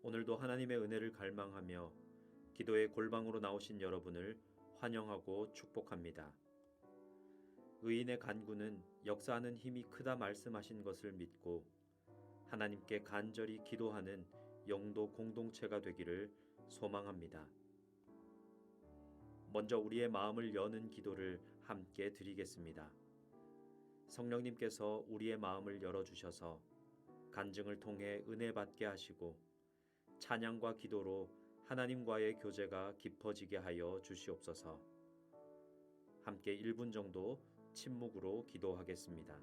오늘도 하나님의 은혜를 갈망하며 기도의 골방으로 나오신 여러분을 환영하고 축복합니다. 의인의 간구는 역사하는 힘이 크다 말씀하신 것을 믿고 하나님께 간절히 기도하는 영도 공동체가 되기를 소망합니다. 먼저 우리의 마음을 여는 기도를 함께 드리겠습니다. 성령님께서 우리의 마음을 열어주셔서 간증을 통해 은혜 받게 하시고 찬양과 기도로 하나님과의 교제가 깊어지게 하여 주시옵소서. 함께 1분 정도 침묵으로 기도하겠습니다.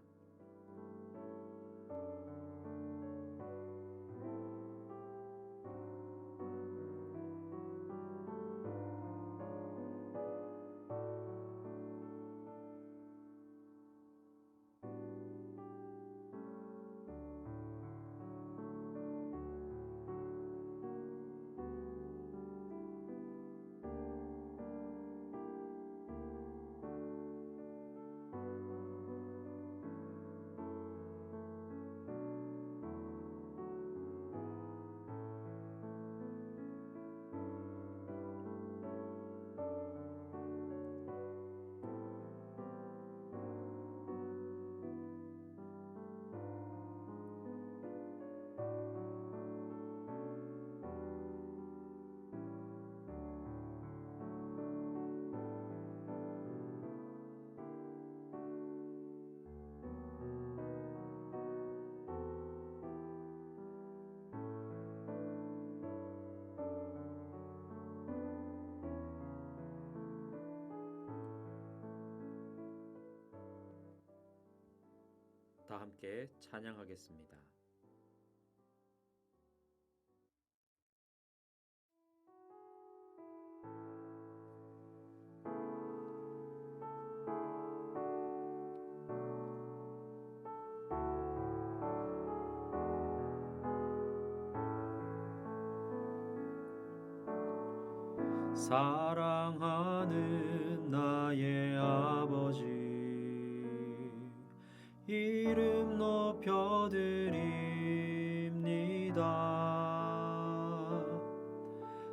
다 함께 찬양하겠습니다. 사랑하는 나의 아버지, 이름 높여드립니다.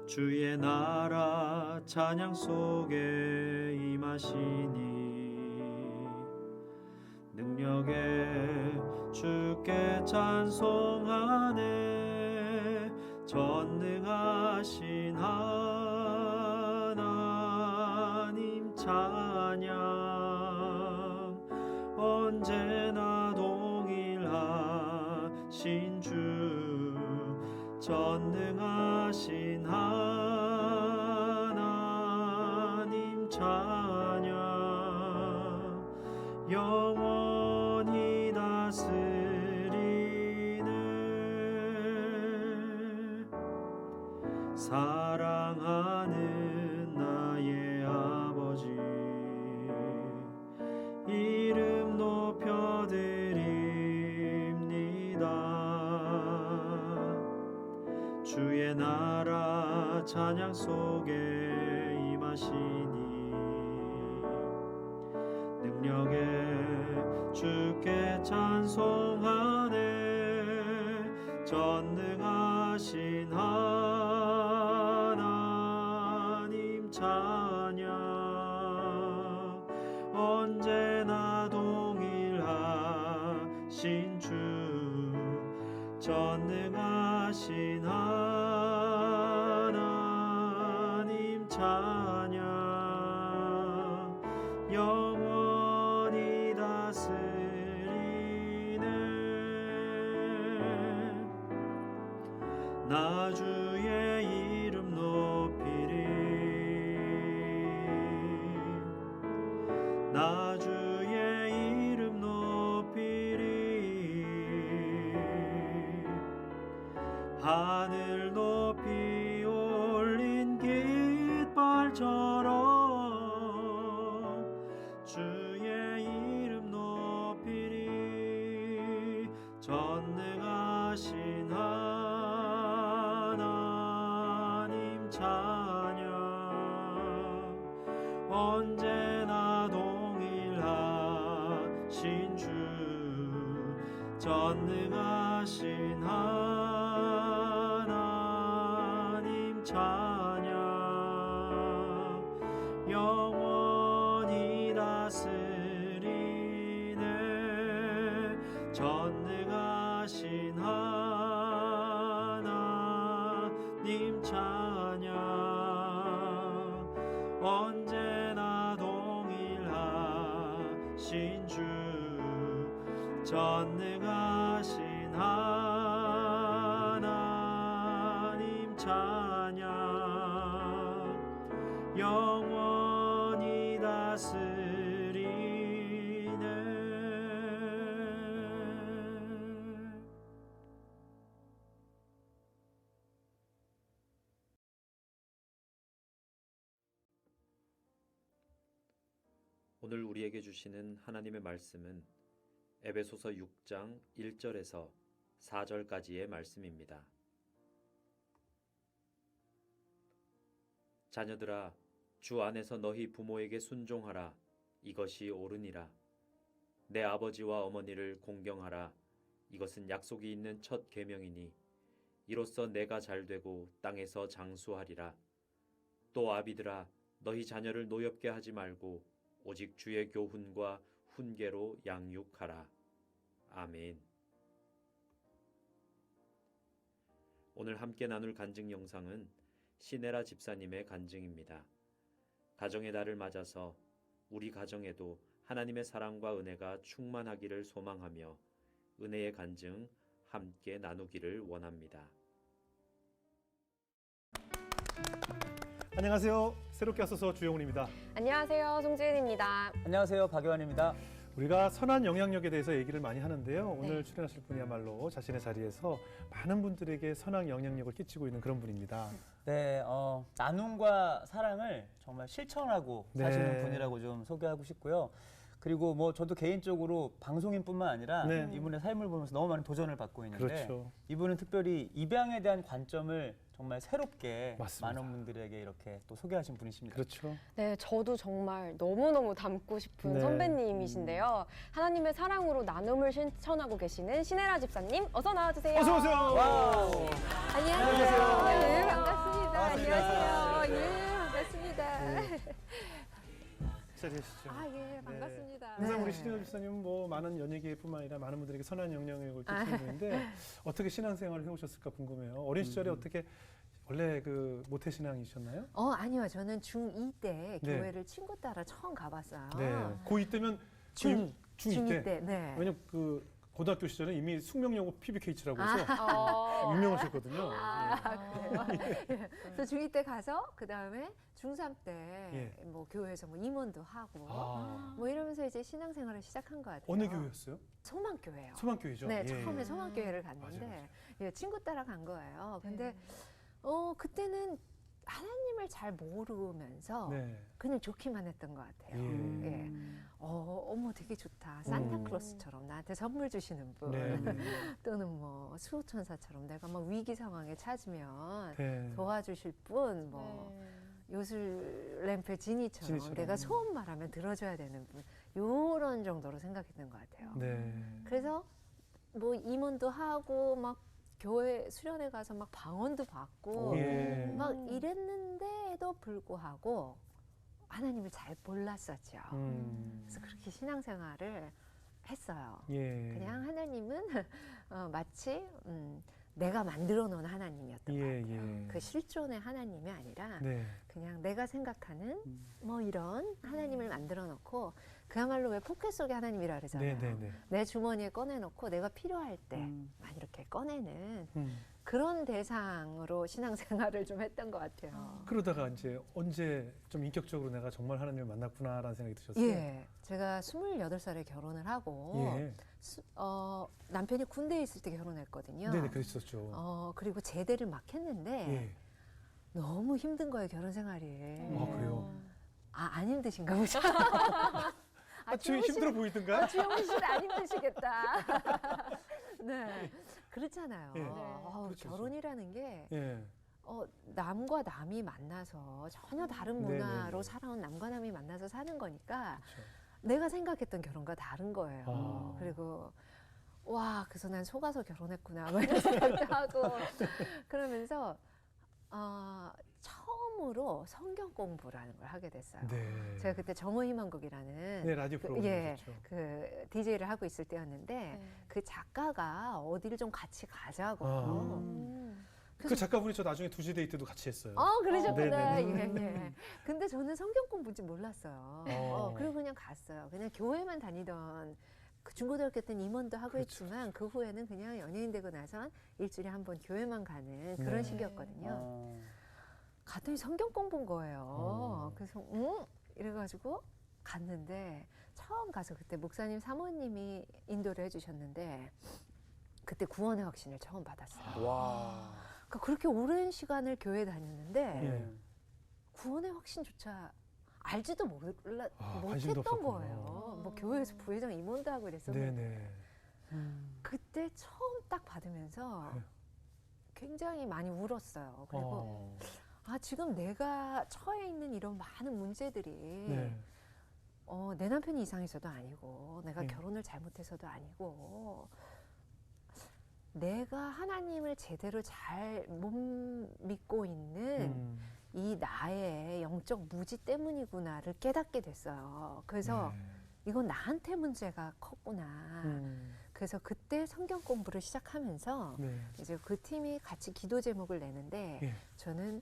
주의 나라 찬양 속에 임하시니 능력에 주께 찬송하네. 전능하신 하나님 찬양, 언제나 동일하신 주, 전능하신 하나님 찬양, 영원히 다스리네. 사랑하는 나의 아버지, 이름 높여드립니다. 주의 나라 찬양 속에 임하시니 능력에 주께 찬송하네. 전능하신 하나님 찬양, 언제나 동일하신 주, 전능하신 하나님 찬양, 영원히 다스리네. 나 주의 이름 높이리, 나 주의 이름 높이리. 하늘 높이 올린 깃발처럼 주의 이름 높이리. 전능하신 하나님 찬양, 언제나 동일하신 주, 전능하신 하나님 찬양 영원히 다스리네 전능하신 하나님 찬양 언제나 동일하신 주 전능하신 하나님 찬양 영원히 다스리네. 오늘 우리에게 주시는 하나님의 말씀은 에베소서 6장 1절에서 4절까지의 말씀입니다. 자녀들아, 주 안에서 너희 부모에게 순종하라. 이것이 옳으니라. 내 아버지와 어머니를 공경하라. 이것은 약속이 있는 첫 계명이니 이로써 내가 잘되고 땅에서 장수하리라. 또 아비들아, 너희 자녀를 노엽게 하지 말고 오직 주의 교훈과 훈계로 양육하라. 아멘. 오늘 함께 나눌 간증 영상은 시네라 집사님의 간증입니다. 가정의 달을 맞아서 우리 가정에도 하나님의 사랑과 은혜가 충만하기를 소망하며 은혜의 간증 함께 나누기를 원합니다. 안녕하세요. 새롭게 왔어서 주영훈입니다. 안녕하세요. 송지은입니다. 안녕하세요. 박요한입니다. 우리가 선한 영향력에 대해서 얘기를 많이 하는데요. 오늘 출연하실 분이야말로 자신의 자리에서 많은 분들에게 선한 영향력을 끼치고 있는 그런 분입니다. 네, 나눔과 사랑을 정말 실천하고 사시는 분이라고 좀 소개하고 싶고요. 그리고 뭐 저도 개인적으로 방송인뿐만 아니라 이분의 삶을 보면서 너무 많은 도전을 받고 있는데 그렇죠. 이분은 특별히 입양에 대한 관점을 정말 새롭게 맞습니다. 많은 분들에게 이렇게 또 소개하신 분이십니다. 그렇죠. 네, 저도 정말 너무너무 닮고 싶은 선배님이신데요. 하나님의 사랑으로 나눔을 실천하고 계시는 시네라 집사님, 어서 나와주세요. 어서 오세요. 와우. 안녕하세요. 네, 반갑습니다. 안녕하세요. 예, 반갑습니다. 시작하시죠. 아, 예, 반갑습니다. 항상 우리 네. 신혜라 집사님은 뭐 많은 연예계뿐만 아니라 많은 분들에게 선한 영향력을 끼치는 분인데 어떻게 신앙생활을 해오셨을까 궁금해요. 어린 시절에 어떻게 원래 그 모태신앙이셨나요? 아니요. 저는 중2 때 네. 교회를 친구 따라 처음 가봤어요. 네. 고2 때면 중2 중2 때. 네. 왜냐면 그 고등학교 시절에 이미 숙명여고 PBK치라고 해서 어, 유명하셨거든요. 그래요? 그래서 중2 때 가서 그 다음에 중3 때 예. 뭐 교회에서 뭐 임원도 하고 아. 뭐 이러면서 이제 신앙생활을 시작한 것 같아요. 어느 교회였어요? 소망교회요. 소망교회죠. 네, 예. 처음에 소망교회를 갔는데 맞아요. 예, 친구 따라 간 거예요. 근데 네. 그때는 하나님을 잘 모르면서 네. 그냥 좋기만 했던 것 같아요. 예. 예. 어머 되게 좋다. 산타클로스처럼 나한테 선물 주시는 분. 네. 네. 또는 뭐 수호천사처럼 내가 막 위기 상황에 찾으면 네. 도와주실 분, 뭐 네. 요술램프 지니처럼 지니처럼. 내가 소원 말하면 들어줘야 되는 분. 요런 정도로 생각했던 것 같아요. 네. 그래서 뭐 임원도 하고 막 교회 수련회 가서 막 방언도 받고 예. 막 이랬는데도 불구하고 하나님을 잘 몰랐었죠. 그래서 그렇게 신앙생활을 했어요. 예. 그냥 하나님은 마치 내가 만들어 놓은 하나님이었던 것 예, 같아요. 예. 그 실존의 하나님이 아니라 네. 그냥 내가 생각하는 뭐 이런 하나님을 만들어 놓고 그야말로 왜 포켓 속의 하나님이라 그러잖아요. 네, 네, 네. 내 주머니에 꺼내놓고 내가 필요할 때만 이렇게 꺼내는 음. 그런 대상으로 신앙생활을 좀 했던 것 같아요. 그러다가 이제 언제 좀 인격적으로 내가 정말 하나님을 만났구나라는 생각이 드셨어요? 예, 제가 28살에 결혼을 하고 예. 남편이 군대에 있을 때 결혼했거든요. 네네, 그랬었죠. 그리고 제대를 막 했는데 예. 너무 힘든 거예요, 결혼 생활이. 아, 그래요? 안 힘드신가 보죠? 좀 힘들어 보이던가요? 주영훈 씨는 안 힘드시겠다. 네, 그렇잖아요. 예. 그렇죠. 결혼이라는 게 예. 남과 남이 만나서 전혀 다른 네네네. 문화로 살아온 남과 남이 만나서 사는 거니까 그렇죠. 내가 생각했던 결혼과 다른 거예요. 아. 그리고 와, 그래서 난 속아서 결혼했구나 뭐 이런 생각도 하고 그러면서 처음으로 성경 공부라는 걸 하게 됐어요. 네. 제가 그때 정오희망곡이라는 네, 라디오 프로그램 예, 그렇죠. 그 DJ를 하고 있을 때였는데 그 작가가 어디를 좀 같이 가자고. 그 작가분이 저 나중에 두시데이 때도 같이 했어요. 그러셨구나. 네네. 예. 근데 저는 성경 공부인지 몰랐어요. 그리고 그냥 갔어요. 그냥 교회만 다니던 그 중고등학교 때는 임원도 하고 그렇죠, 했지만 그 후에는 그냥 연예인 되고 나선 일주일에 한 번 교회만 가는 그런 네. 시기였거든요. 갔더니 성경 공부인 거예요. 그래서 이래가지고 갔는데 처음 가서 그때 목사님 사모님이 인도를 해주셨는데 그때 구원의 확신을 처음 받았어요. 와. 그러니까 그렇게 오랜 시간을 교회 다녔는데 예. 구원의 확신조차 알지도 관심도 못했던 없었군요. 거예요. 뭐 교회에서 부회장 임원도 하고 이랬었는데 네네. 그때 처음 딱 받으면서 네. 굉장히 많이 울었어요. 그리고 지금 내가 처해 있는 이런 많은 문제들이 네. 내 남편이 이상해서도 아니고 내가 네. 결혼을 잘못해서도 아니고 내가 하나님을 제대로 잘 못 믿고 있는 이 나의 영적 무지 때문이구나를 깨닫게 됐어요. 그래서 이건 나한테 문제가 컸구나. 그래서 그때 성경 공부를 시작하면서 네. 이제 그 팀이 같이 기도 제목을 내는데 예. 저는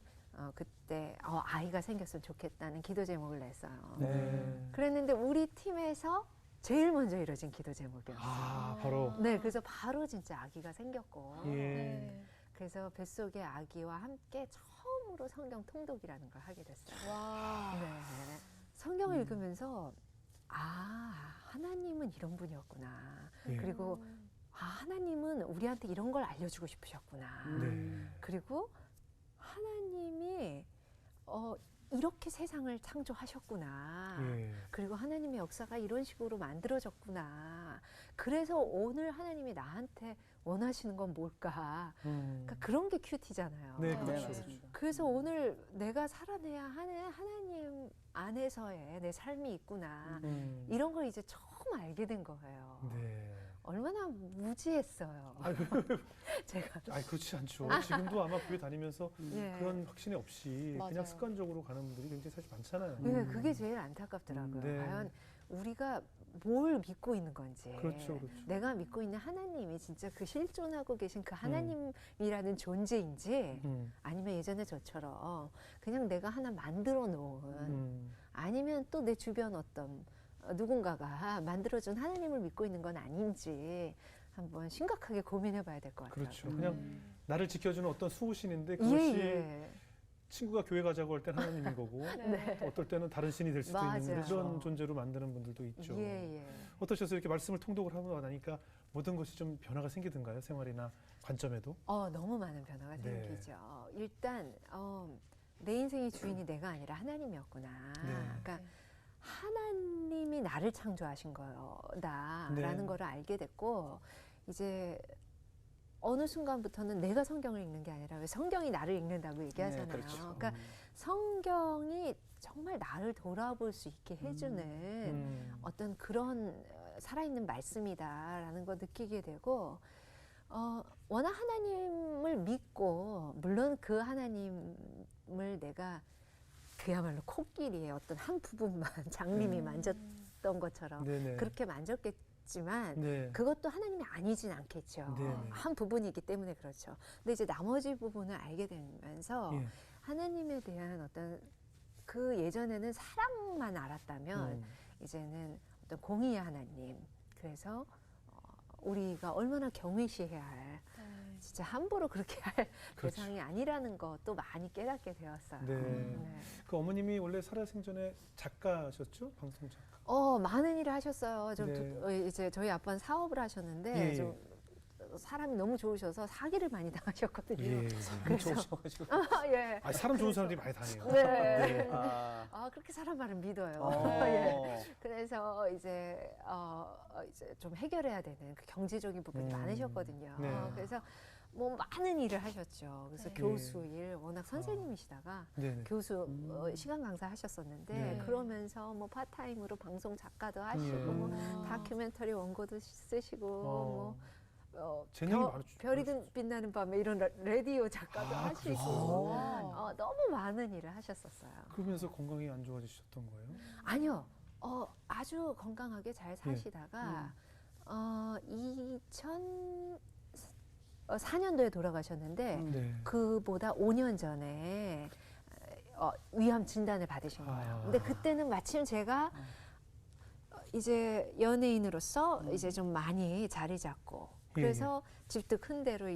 그때 아이가 생겼으면 좋겠다는 기도 제목을 냈어요. 네. 그랬는데 우리 팀에서 제일 먼저 이뤄진 기도 제목이었어요. 바로. 네, 그래서 바로 진짜 아기가 생겼고 예. 그래서 뱃속의 아기와 함께 처음으로 성경 통독이라는 걸 하게 됐어요. 와. 네. 성경을 읽으면서 하나님은 이런 분이었구나. 예. 그리고 하나님은 우리한테 이런 걸 알려주고 싶으셨구나. 네. 그리고 하나님이 이렇게 세상을 창조하셨구나. 예. 그리고 하나님의 역사가 이런 식으로 만들어졌구나. 그래서 오늘 하나님이 나한테 원하시는 건 뭘까? 그러니까 그런 게 큐티잖아요. 네, 네, 그렇죠. 맞습니다. 그래서 오늘 내가 살아내야 하는 하나님 안에서의 내 삶이 있구나. 이런 걸 이제 처음 알게 된 거예요. 네. 얼마나 무지했어요. 제가. 그렇지 않죠. 지금도 아마 교회 다니면서 예. 그런 확신이 없이 맞아요. 그냥 습관적으로 가는 분들이 굉장히 사실 많잖아요. 네, 그게 제일 안타깝더라고요. 네. 과연 우리가 뭘 믿고 있는 건지. 그렇죠, 그렇죠. 내가 믿고 있는 하나님이 진짜 그 실존하고 계신 그 하나님이라는 존재인지 아니면 예전에 저처럼 그냥 내가 하나 만들어 놓은 아니면 또 내 주변 어떤 누군가가 만들어준 하나님을 믿고 있는 건 아닌지 한번 심각하게 고민해 봐야 될 것 같아요. 그렇죠. 그냥 나를 지켜주는 어떤 수호신인데 그것이 예. 친구가 교회 가자고 할 땐 하나님인 거고 네. 또 어떨 때는 다른 신이 될 수도 있는 맞아요. 그런 존재로 만드는 분들도 있죠. 예. 어떠셨어요? 이렇게 말씀을 통독을 하고 나니까 모든 것이 좀 변화가 생기던가요? 생활이나 관점에도? 너무 많은 변화가 네. 생기죠. 일단 내 인생의 주인이 내가 아니라 하나님이었구나. 네. 그러니까 하나님이 나를 창조하신 거다라는 네. 거를 알게 됐고 이제 어느 순간부터는 내가 성경을 읽는 게 아니라 왜 성경이 나를 읽는다고 얘기하잖아요. 네, 그렇죠. 그러니까 성경이 정말 나를 돌아볼 수 있게 해주는 어떤 그런 살아있는 말씀이다라는 거 느끼게 되고 워낙 하나님을 믿고 물론 그 하나님을 내가 그야말로 코끼리의 어떤 한 부분만 장님이 만졌던 것처럼 네네. 그렇게 만졌겠지만 네. 그것도 하나님이 아니진 않겠죠. 네네. 한 부분이기 때문에 그렇죠. 근데 이제 나머지 부분을 알게 되면서 예. 하나님에 대한 어떤 그 예전에는 사랑만 알았다면 이제는 어떤 공의의 하나님. 그래서 우리가 얼마나 경외시해야 할 진짜 함부로 그렇게 할 그렇죠. 대상이 아니라는 것도 많이 깨닫게 되었어요. 네. 그 어머님이 원래 살아생전에 작가셨죠? 방송 작가. 많은 일을 하셨어요. 네. 이제 저희 아빠는 사업을 하셨는데 예, 예. 좀 사람이 너무 좋으셔서 사기를 많이 당하셨거든요. 예. 그래서 좋으셔가지고. 예. 사람 좋은 사람들이 많이 다녀요. 네. 아. 그렇게 사람 말은 믿어요. 어. 예. 그래서 이제 좀 해결해야 되는 그 경제적인 부분이 많으셨거든요. 네. 그래서 뭐 많은 일을 하셨죠. 그래서 네. 교수 일, 워낙 선생님이시다가 네네. 교수 시간 강사 하셨었는데 네. 그러면서 뭐 파타임으로 방송 작가도 하시고 예. 뭐 다큐멘터리 원고도 쓰시고 뭐 재능이 많으- 별이 빛나는 밤에 이런 라디오 작가도 하시고 너무 많은 일을 하셨었어요. 그러면서 건강이 안 좋아지셨던 거예요? 아니요. 아주 건강하게 잘 사시다가 2004년도에 돌아가셨는데 네. 그보다 5년 전에 위암 진단을 받으신 거예요. 근데 그때는 마침 제가 이제 연예인으로서 이제 좀 많이 자리 잡고 그래서 집도 큰 데로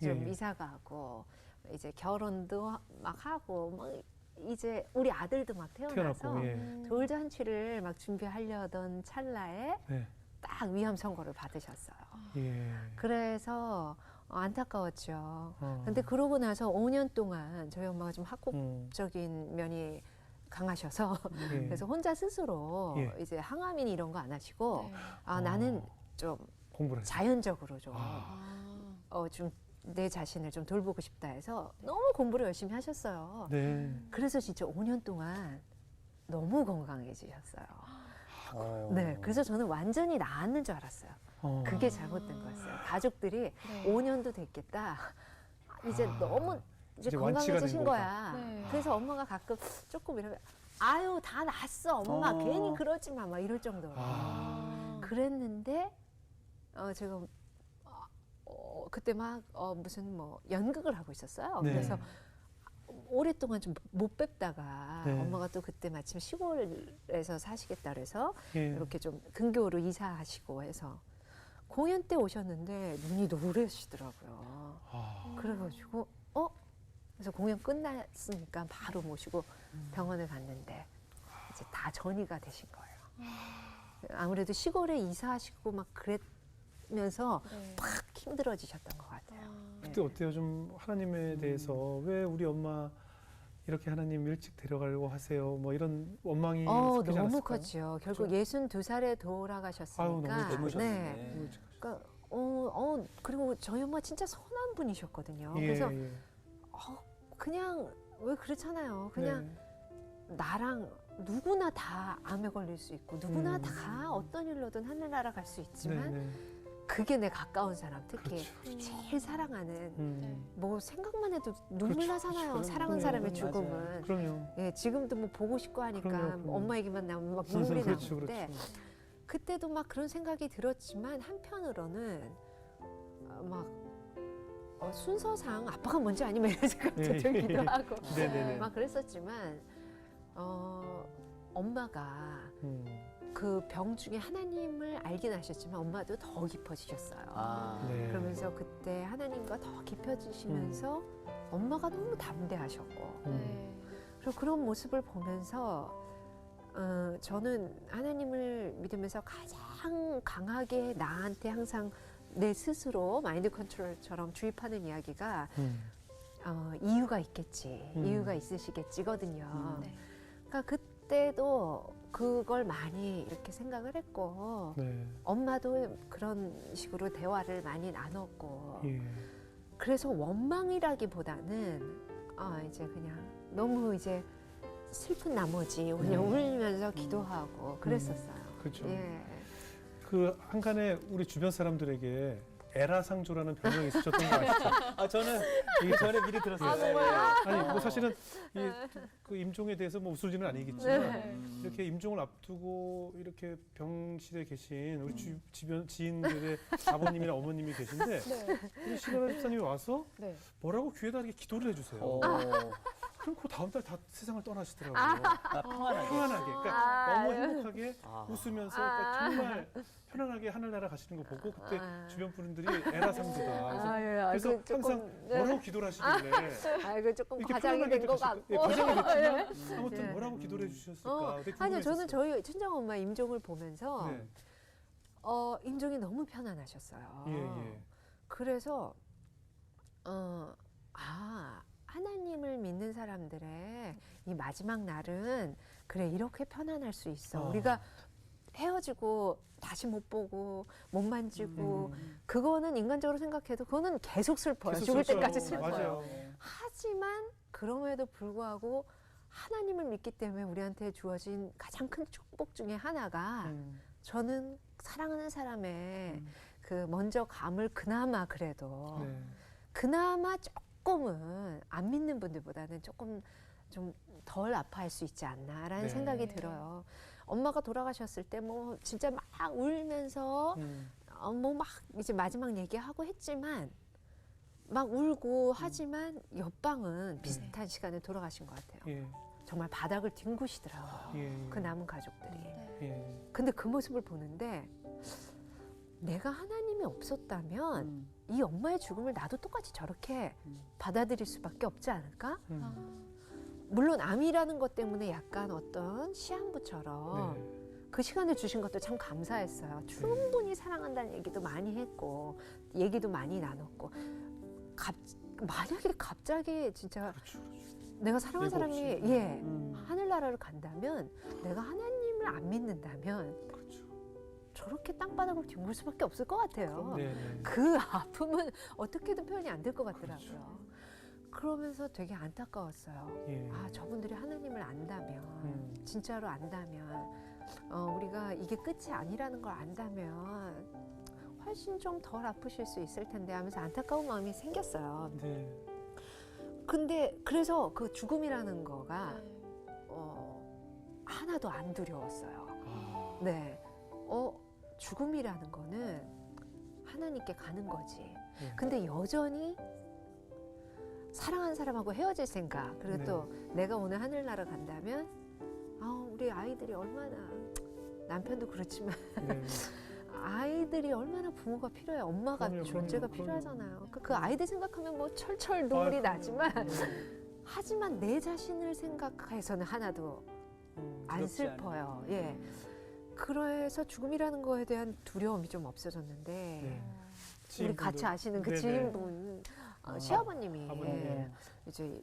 좀 이사 가고 이제 결혼도 막 하고 막 이제 우리 아들도 막 태어나서 태어났고, 돌잔치를 막 준비하려던 찰나에 네. 딱 위암 선고를 받으셨어요. 예. 그래서 안타까웠죠. 근데 그러고 나서 5년 동안 저희 엄마가 좀 학국적인 면이 강하셔서 예. 그래서 혼자 스스로 예. 이제 항암인 이런 거 안 하시고 네. 나는 좀 공부를 했어요. 자연적으로 좀 좀 아. 내 자신을 좀 돌보고 싶다 해서 너무 공부를 열심히 하셨어요. 네. 그래서 진짜 5년 동안 너무 건강해지셨어요. 아유. 네, 그래서 저는 완전히 나았는 줄 알았어요. 그게 잘못된 거였어요. 가족들이 5년도 됐겠다. 이제 너무 이제 이제 완치가 건강해지신 된 거야. 네. 그래서 엄마가 가끔 조금 이러면 아유 다 났어 엄마 괜히 그러지 마 막 이럴 정도로 그랬는데 제가 그때 막 무슨 뭐 연극을 하고 있었어요. 네. 그래서 오랫동안 좀 못 뵙다가 네. 엄마가 또 그때 마침 시골에서 사시겠다 그래서 예. 이렇게 좀 근교로 이사하시고 해서 공연 때 오셨는데 눈이 노래시더라고요. 그래가지고 그래서 공연 끝났으니까 바로 모시고 병원을 갔는데 이제 다 전이가 되신 거예요. 아무래도 시골에 이사하시고 막 그랬면서 네. 막 힘들어지셨던 것 같아요. 그때 어때요? 좀 하나님에 대해서 왜 우리 엄마 이렇게 하나님 일찍 데려가려고 하세요? 뭐 이런 원망이 섞이지 너무 않았을까요? 컸죠. 결국 62살에 아유, 돌아가셨으니까. 너무 젊으셨네. 그러니까 그리고 저희 엄마 진짜 선한 분이셨거든요. 예, 그래서 예. 그냥 왜 그렇잖아요. 그냥 네. 나랑 누구나 다 암에 걸릴 수 있고 누구나 다 어떤 일로든 하늘나라 갈 수 있지만 네, 네. 그게 내 가까운 사람 특히 그렇죠. 제일 사랑하는 뭐 생각만 해도 눈물 그렇죠. 나잖아요. 그렇죠. 사랑하는 사람의 죽음은. 그럼요. 예, 지금도 뭐 보고 싶고 하니까 그럼요. 엄마 얘기만 나오면 막 눈물이 그렇죠, 나는데 그렇죠. 그때도 막 그런 생각이 들었지만 한편으로는 막 순서상 아빠가 먼저 아니면 이런 생각도 예, 들기도 예. 하고 네네네. 막 그랬었지만 엄마가 그 병 중에 하나님을 알긴 하셨지만 엄마도 더 깊어지셨어요. 네. 그러면서 그때 하나님과 더 깊어지시면서 엄마가 너무 담대하셨고 네. 그리고 그런 모습을 보면서 저는 하나님을 믿으면서 가장 강하게 나한테 항상 내 스스로 마인드 컨트롤처럼 주입하는 이야기가 이유가 있겠지, 이유가 있으시겠지거든요. 네. 그러니까 그때도 그걸 많이 이렇게 생각을 했고 네. 엄마도 그런 식으로 대화를 많이 나눴고 예. 그래서 원망이라기보다는 이제 그냥 너무 이제 슬픈 나머지 그냥 울면서 기도하고 그랬었어요. 그렇죠. 예. 그 한간에 우리 주변 사람들에게 에라상조라는 별명이 있으셨던 거 아시죠? 저는 이게 전에 미리 들었어요. 아니 뭐 사실은 그 임종에 대해서 뭐 웃을 일은 아니겠지만 네. 이렇게 임종을 앞두고 이렇게 병실에 계신 우리 주변 지인들의 아버님이나 어머님이 계신데 우리 신하라 집사님이 와서 네. 뭐라고 귀에다 이렇게 기도를 해주세요. 그럼 그 다음 달 다 세상을 떠나시더라고요. 평안하게. 평안하게, 그러니까 너무 행복하게 아. 웃으면서 그러니까 정말 편안하게 하늘나라 가시는 거 보고 그때 주변 분들이 에라상조다. 그래서 항상 뭐라고 기도를 하시길래 그 조금 이렇게 과장이 편안하게 된 것 가실- 같고. 예, 과장이 됐지만 아무튼 네. 뭐라고 기도를 해주셨을까 되게 아니요, 저는 궁금했었어요. 저희 친정 엄마 임종을 보면서 네. 임종이 너무 편안하셨어요. 예. 그래서 하나님을 믿는 사람들의 이 마지막 날은 그래 이렇게 편안할 수 있어. 우리가 헤어지고 다시 못 보고 못 만지고 그거는 인간적으로 생각해도 그거는 계속 슬퍼요. 계속 죽을 슬퍼요. 때까지 슬퍼요. 맞아요. 하지만 그럼에도 불구하고 하나님을 믿기 때문에 우리한테 주어진 가장 큰 축복 중에 하나가 저는 사랑하는 사람의 그 먼저 감을 그나마 그래도 네. 그나마 조금은 안 믿는 분들보다는 조금 좀 덜 아파할 수 있지 않나라는 네. 생각이 들어요. 엄마가 돌아가셨을 때 뭐 진짜 막 울면서 뭐 막 이제 마지막 얘기하고 했지만 막 울고 하지만 옆방은 비슷한 시간에 돌아가신 것 같아요. 예. 정말 바닥을 뒹구시더라고요. 예. 그 남은 가족들이. 예. 근데 그 모습을 보는데 내가 하나님이 없었다면 이 엄마의 죽음을 나도 똑같이 저렇게 받아들일 수밖에 없지 않을까? 물론 암이라는 것 때문에 약간 어떤 시한부처럼 네. 그 시간을 주신 것도 참 감사했어요. 충분히 사랑한다는 얘기도 많이 했고 얘기도 많이 나눴고 만약에 갑자기 진짜 내가 사랑하는 예고 사람이 없이. 하늘나라를 간다면 내가 하나님을 안 믿는다면 그렇죠. 저렇게 땅바닥을 뒹굴 수밖에 없을 것 같아요. 네. 네. 그 아픔은 어떻게든 표현이 안 될 것 같더라고요. 그러면서 되게 안타까웠어요. 예. 아, 저분들이 하나님을 안다면, 진짜로 안다면, 우리가 이게 끝이 아니라는 걸 안다면 훨씬 좀 덜 아프실 수 있을 텐데 하면서 안타까운 마음이 생겼어요. 네. 근데 그래서 그 죽음이라는 거가 하나도 안 두려웠어요. 아. 네. 죽음이라는 거는 하나님께 가는 거지. 네. 근데 여전히 사랑하는 사람하고 헤어질 생각, 그리고 네. 또 내가 오늘 하늘나라 간다면, 우리 아이들이 얼마나, 남편도 그렇지만, 네. 아이들이 얼마나 부모가 필요해. 엄마가 그럼요, 존재가 그럼요. 필요하잖아요. 그 아이들 생각하면 뭐 철철 눈물이 아이고, 나지만, 네. 하지만 내 자신을 생각해서는 하나도 안 두렵지 슬퍼요. 예. 그래서 죽음이라는 거에 대한 두려움이 좀 없어졌는데, 네. 우리 지인분도. 같이 아시는 그 네네. 지인분, 시아버님이 아버님. 예, 이제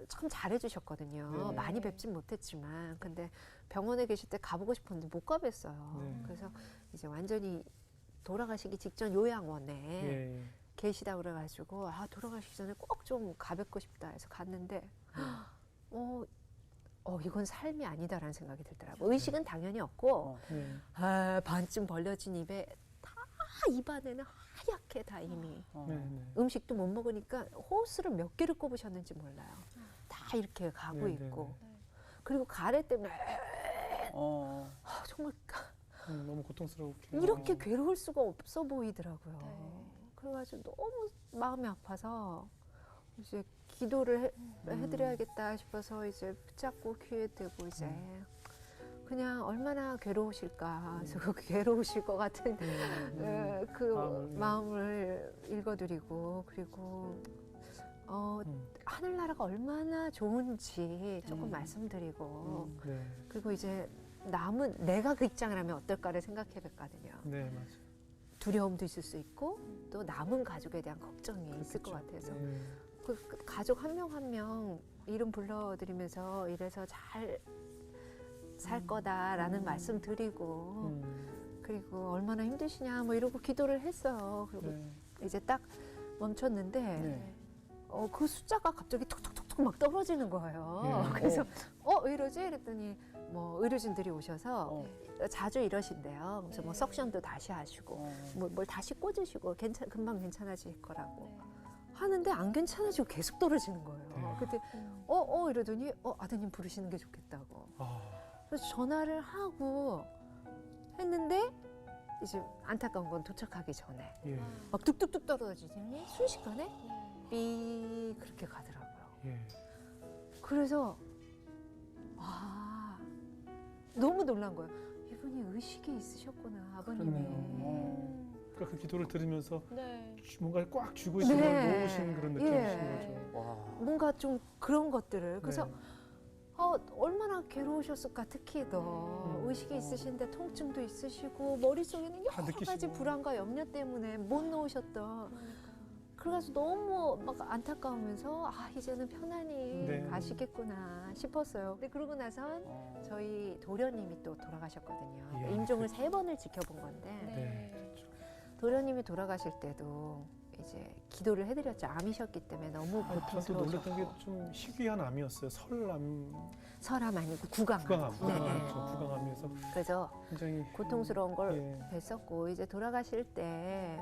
참 잘해주셨거든요. 네. 많이 뵙진 못했지만, 근데 병원에 계실 때 가보고 싶었는데 못 가뵀어요. 네. 그래서 이제 완전히 돌아가시기 직전 요양원에 예. 계시다 그래가지고 돌아가시기 전에 꼭 좀 가뵙고 싶다 해서 갔는데 이건 삶이 아니다라는 생각이 들더라고요. 의식은 당연히 없고 네. 반쯤 벌려진 입에 다 입안에는 하얗게 다 이미 네. 네. 음식도 못 먹으니까 호스를 몇 개를 꼽으셨는지 몰라요. 다 이렇게 가고 네, 있고 그리고 가래 때문에 정말 너무 고통스럽게. 이렇게 괴로울 수가 없어 보이더라고요. 그래가지고 너무 마음이 아파서 이제 기도를 해드려야겠다 싶어서 이제 붙잡고 귀에 대고 이제 그냥 얼마나 괴로우실까. 그래서 그 괴로우실 것 같은 그 마음을 읽어드리고 그리고 하늘나라가 얼마나 좋은지 조금 말씀드리고 네. 그리고 이제 남은 내가 그 입장이라면 어떨까를 생각해봤거든요. 네, 맞아요. 두려움도 있을 수 있고 또 남은 가족에 대한 걱정이 있을 것 같아서 네. 그 가족 한 명 한 명 이름 불러드리면서 이래서 잘 살 거다라는 말씀 드리고 그리고 얼마나 힘드시냐 뭐 이러고 기도를 했어요. 그리고 네. 이제 딱 멈췄는데 네. 그 숫자가 갑자기 툭툭툭툭 막 떨어지는 거예요. 예. 그래서 왜 이러지? 이랬더니 뭐 의료진들이 오셔서 자주 이러신대요. 그래서 뭐 석션도 다시 하시고 뭘 다시 꽂으시고 금방 괜찮아질 거라고 하는데 안 괜찮아지고 계속 떨어지는 거예요. 그때 이러더니 아드님 부르시는 게 좋겠다고. 그래서 전화를 하고 했는데 이제 안타까운 건 도착하기 전에 예. 막 뚝뚝뚝 떨어지더니 순식간에 삐 그렇게 가더라고요. 예. 그래서 너무 놀란 거예요. 이분이 의식이 있으셨구나 아버님이. 그러니까 그 기도를 들으면서 네. 뭔가 꽉 쥐고 있는 걸 놓으신 그런 느낌이신 거죠. 뭔가 좀 그런 것들을 그래서 네. 얼마나 괴로우셨을까. 특히 더 의식이 있으신데 통증도 있으시고 머릿속에는 다 여러 가지 느끼시고. 불안과 염려 때문에 못 놓으셨던 그래서 너무 막 안타까우면서 이제는 편안히 네. 가시겠구나 싶었어요. 근데 그러고 나선 저희 도련님이 또 돌아가셨거든요. 예, 임종을 그렇죠. 3번을 지켜본 건데 네. 그렇죠. 도련님이 돌아가실 때도 이제 기도를 해드렸죠. 암이셨기 때문에 너무 저도 고통스러우셨고. 놀랐던 게 좀 희귀한 암이었어요. 설암, 설암 아니고 구강암. 구강암, 네. 구강암에서 그래서 굉장히 고통스러운 걸 예. 뵀었고 이제 돌아가실 때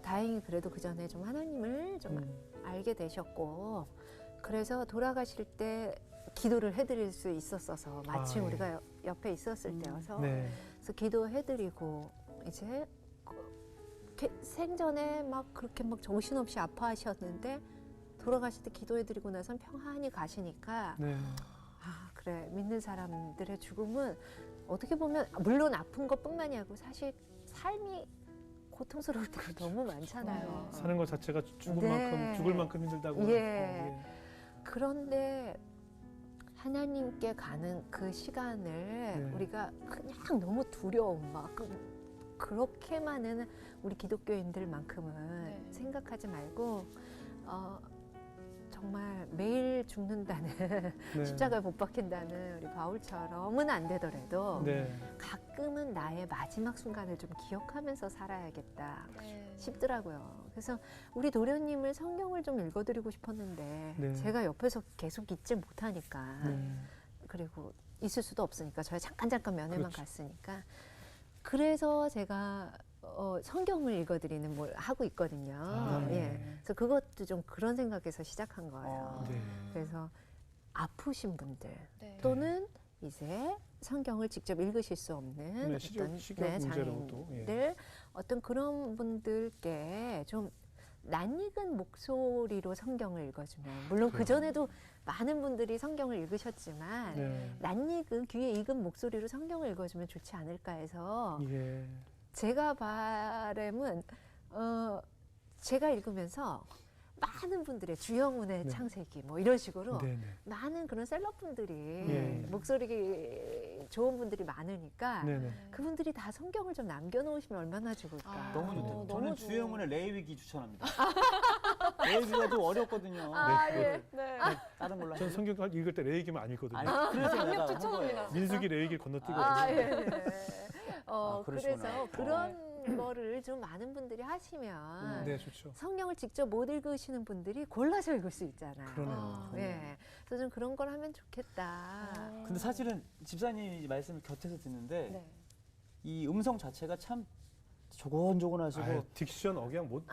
다행히 그래도 그 전에 좀 하나님을 좀 알게 되셨고 그래서 돌아가실 때 기도를 해드릴 수 있었어서 마침 아, 예. 우리가 옆에 있었을 때여서 네. 그래서 기도해드리고 이제 생전에 막 그렇게 막 정신없이 아파하셨는데 돌아가실 때 기도해드리고 나선 평안히 가시니까 네. 아 그래 믿는 사람들의 죽음은 어떻게 보면 물론 아픈 것뿐만이 아니고 사실 삶이 고통스러울 때가 너무 많잖아요. 사는 것 자체가 죽을 네. 만큼 죽을 만큼 힘들다고. 예. 그런데 하나님께 가는 그 시간을 우리가 그냥 너무 두려움 막 그렇게 많은 우리 기독교인들만큼은 생각하지 말고 정말 매일 죽는다는 네. 십자가에 못 박힌다는 우리 바울처럼은 안 되더라도 네. 가끔은 나의 마지막 순간을 좀 기억하면서 살아야겠다 네. 싶더라고요. 그래서 우리 도련님을 성경을 좀 읽어드리고 싶었는데 네. 제가 옆에서 계속 있지 못하니까 네. 그리고 있을 수도 없으니까 저희 잠깐 면회만 그렇죠. 갔으니까 그래서 제가 성경을 읽어드리는 뭘 하고 있거든요. 아, 네. 예. 그래서 그것도 좀 그런 생각에서 시작한 거예요. 네. 그래서 아프신 분들 네. 또는 이제 성경을 직접 읽으실 수 없는 네, 시각 문제로도, 장애인들 어떤 그런 분들께 좀 낯익은 목소리로 성경을 읽어주면 물론 그 전에도 많은 분들이 성경을 읽으셨지만 네. 낯익은 귀에 익은 목소리로 성경을 읽어주면 좋지 않을까 해서 예. 제가 바람은 제가 읽으면서 많은 분들의 주영훈의 네. 창세기 뭐 이런 식으로 네. 네. 많은 그런 셀럽분들이 예. 목소리 좋은 분들이 많으니까 네. 네. 그분들이 다 성경을 좀 남겨놓으시면 얼마나 좋을까. 아, 너무 좋다. 너무 저는 좋아요. 주영훈의 레위기 추천합니다. 레위기가 좀 어렵거든요. 예. 네. 다른 걸로 전 하죠. 성경 읽을 때 레이기만 안 읽거든요. 아니, 그래서 강력 내가 한 추천합니다. 거예요. 민숙이 레이기를 건너뛰거든요. 아, 예. 그러시구나. 그래서 그런 거를 좀 많은 분들이 하시면 네, 좋죠. 성경을 직접 못 읽으시는 분들이 골라서 읽을 수 있잖아요. 그러네요. 예. 그래서 좀 그런 걸 하면 좋겠다. 근데 사실은 집사님 말씀을 곁에서 듣는데 네. 이 음성 자체가 참 조곤조곤하시고 아유, 딕션 억양 못.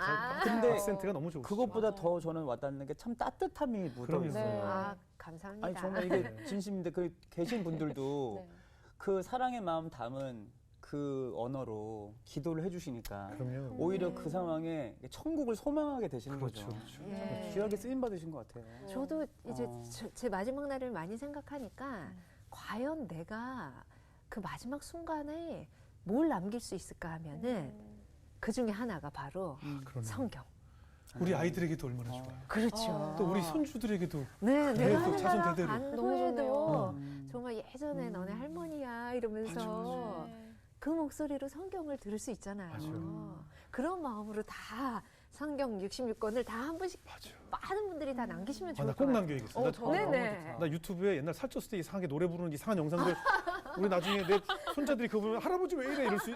근데 악센트가 너무 좋으시죠. 그것보다 더 저는 와닿는 게 참 따뜻함이 묻어 그럼요. 있어요. 네. 아, 감사합니다. 아니 정말 이게 진심인데 그 계신 분들도 네. 그 사랑의 마음 담은 그 언어로 기도를 해주시니까 그럼요. 오히려 그 상황에 천국을 소망하게 되시는 그렇죠. 거죠. 그렇죠. 예. 귀하게 쓰임 받으신 것 같아요. 저도 이제 어. 제 마지막 날을 많이 생각하니까 과연 내가 그 마지막 순간에 뭘 남길 수 있을까 하면은 그 중에 하나가 바로 그러네요. 성경. 우리 아이들에게도 얼마나 좋아요. 그렇죠. 또 우리 손주들에게도 네, 네, 내가 또 하는 자손 나라 대대로. 간 너무 후에도 좋네요. 정말 예전에 너네 할머니야 이러면서 네. 그 목소리로 성경을 들을 수 있잖아요. 맞아요. 그런 마음으로 다 성경 66권을 다 한 번씩 맞아요. 많은 분들이 다 남기시면 아, 좋을 나 것 꼭 같아요. 남겨야겠어. 나, 저도 네네. 나 유튜브에 옛날 살쪘을 때 이상하게 노래 부르는 이상한 영상들 우리 나중에 내 손자들이 그거 보면 할아버지 왜 이래 이럴 수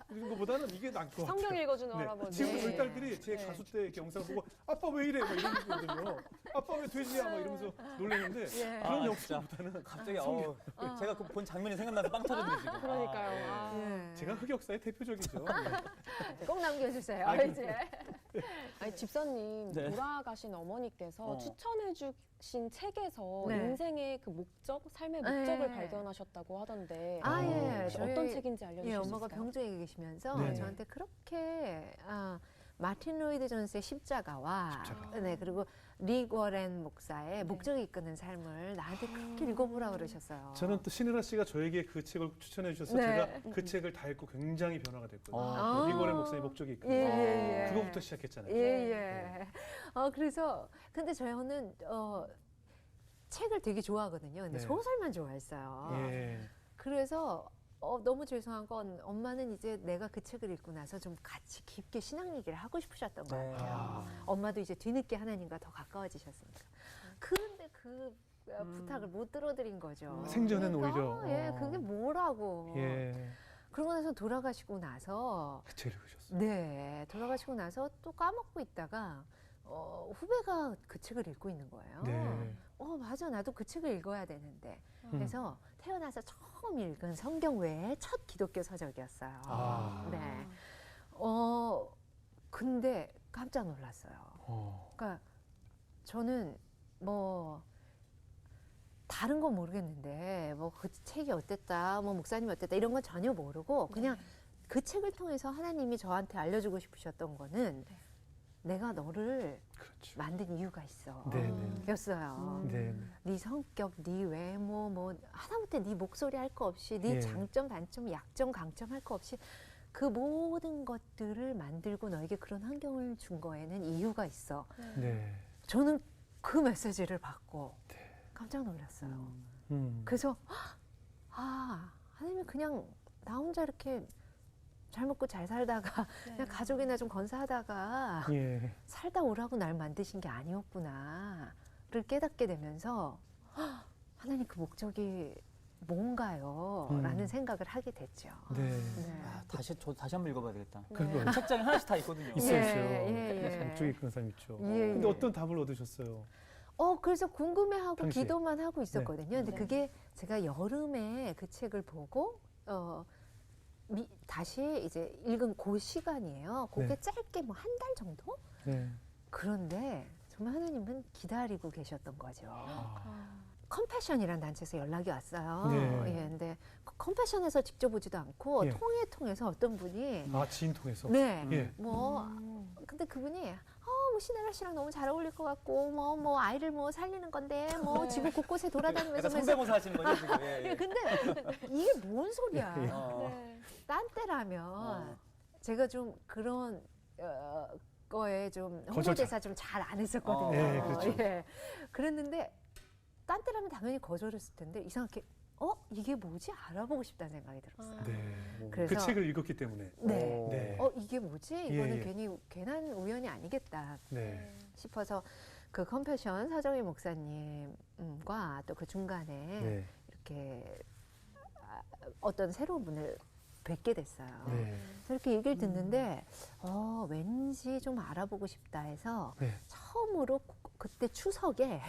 있는 것보다는 이게 나을 것 같아요. 성경 읽어주는 네. 할아버지. 지금 저희 딸들이 제 네. 가수 때 이렇게 영상 보고 아빠 왜 이래 막 이러거든요. 아빠 왜 돼지야 막 이러면서 놀랐는데 예. 그런 아, 영상보다는 갑자기 제가 그 본 장면이 생각나서 빵 터졌네 지금. 그러니까요. 아. 예. 제가 흑역사의 대표적이죠. 네. 꼭 남겨주세요. 아, 이제. 아니 집사님 네. 돌아가신 어머니께서 추천해주신 책에서 네. 인생의 그 목적, 삶의 네. 목적을 발견하셨다고 하던데 아, 예. 혹시 저희- 어떤 책인지 예, 알려주실 수 엄마가 있을까요? 병중에 계시면서 네. 저한테 그렇게 마틴 로이드 존스의 십자가와 네 그리고 리 워렌 목사의 목적이 이끄는 삶을 나한테 그렇게 읽어보라 그러셨어요. 저는 또 신혜라 씨가 저에게 그 책을 추천해 주셔서 네. 제가 그 책을 다 읽고 굉장히 변화가 됐거든요. 아. 리고의 목사의 목적이 있거든요. 예. 그거부터 시작했잖아요. 예. 그래서 근데 저는 책을 되게 좋아하거든요. 근데 네. 소설만 좋아했어요. 예. 그래서 너무 죄송한 건 엄마는 이제 내가 그 책을 읽고 나서 좀 같이 깊게 신앙 얘기를 하고 싶으셨던 것 네. 같아요. 엄마도 이제 뒤늦게 하나님과 더 가까워지셨으니까. 그런데 그 부탁을 못 들어드린 거죠. 생전엔 그러니까, 오히려. 예, 그게 뭐라고. 예. 그러고 나서 돌아가시고 나서 그 책을 읽으셨어요. 네, 돌아가시고 나서 또 까먹고 있다가 후배가 그 책을 읽고 있는 거예요. 네. 맞아, 나도 그 책을 읽어야 되는데. 음. 그래서 태어나서 처음 읽은 성경 외에 첫 기독교 서적이었어요. 아. 네. 근데 깜짝 놀랐어요. 그러니까 저는 뭐 다른 건 모르겠는데 뭐 그 책이 어땠다, 뭐 목사님이 어땠다 이런 건 전혀 모르고 그냥 그 책을 통해서 하나님이 저한테 알려주고 싶으셨던 거는 내가 너를 그렇죠. 만든 이유가 있어. 네네. 였어요. 네. 네 성격, 네 외모, 뭐 하다못해 네 목소리 할 거 없이, 네 예. 장점, 단점, 약점, 강점 할 거 없이 그 모든 것들을 만들고 너에게 그런 환경을 준 거에는 이유가 있어. 네. 저는 그 메시지를 받고 깜짝 놀랐어요. 그래서 하나님이 그냥 나 혼자 이렇게 잘 먹고 잘 살다가 그냥 가족이나 좀 건사하다가 예. 살다 오라고 날 만드신 게 아니었구나를 깨닫게 되면서 하나님 그 목적이 뭔가요? 라는 생각을 하게 됐죠. 네. 네. 저도 다시 한번 읽어봐야 되겠다. 그리고 책장에 하나씩 다 있거든요. 있어요. 예. 목적이 그런 사람 있죠. 예, 근데 예. 어떤 답을 얻으셨어요? 그래서 궁금해하고 당시에. 기도만 하고 있었거든요. 근데 네. 그게 제가 여름에 그 책을 보고 다시 이제 읽은 그 시간이에요. 그게 네. 짧게 뭐 한 달 정도? 네. 그런데 정말 하나님은 기다리고 계셨던 거죠. 아. 컴패션이라는 단체에서 연락이 왔어요. 네. 예, 근데 컴패션에서 직접 오지도 않고 예. 통해서 어떤 분이 지인 통해서. 네, 예. 근데 그분이 뭐 신혜라 씨랑 너무 잘 어울릴 것 같고 뭐 아이를 뭐 살리는 건데 뭐 지구 곳곳에 돌아다니면서 약간 성대모사 하시는 거죠 지금? 예, 예. 예, 근데 이게 뭔 소리야? 어. 딴 때라면 제가 좀 그런 거에 좀 홍보대사 좀 잘 안 했었거든요. 예, 그렇죠. 예. 그랬는데 딴 때라면 당연히 거절했을 텐데 이상하게 이게 뭐지? 알아보고 싶다는 생각이 들었어요. 네. 그래서- 그 책을 읽었기 때문에. 네. 네. 이게 뭐지? 이거는 예. 괜한 우연이 아니겠다 네. 싶어서 그 컴패션 서정희 목사님과 또 그 중간에 네. 이렇게 어떤 새로운 분을 뵙게 됐어요. 네. 그래서 이렇게 얘기를 듣는데 왠지 좀 알아보고 싶다 해서 네. 처음으로 그때 추석에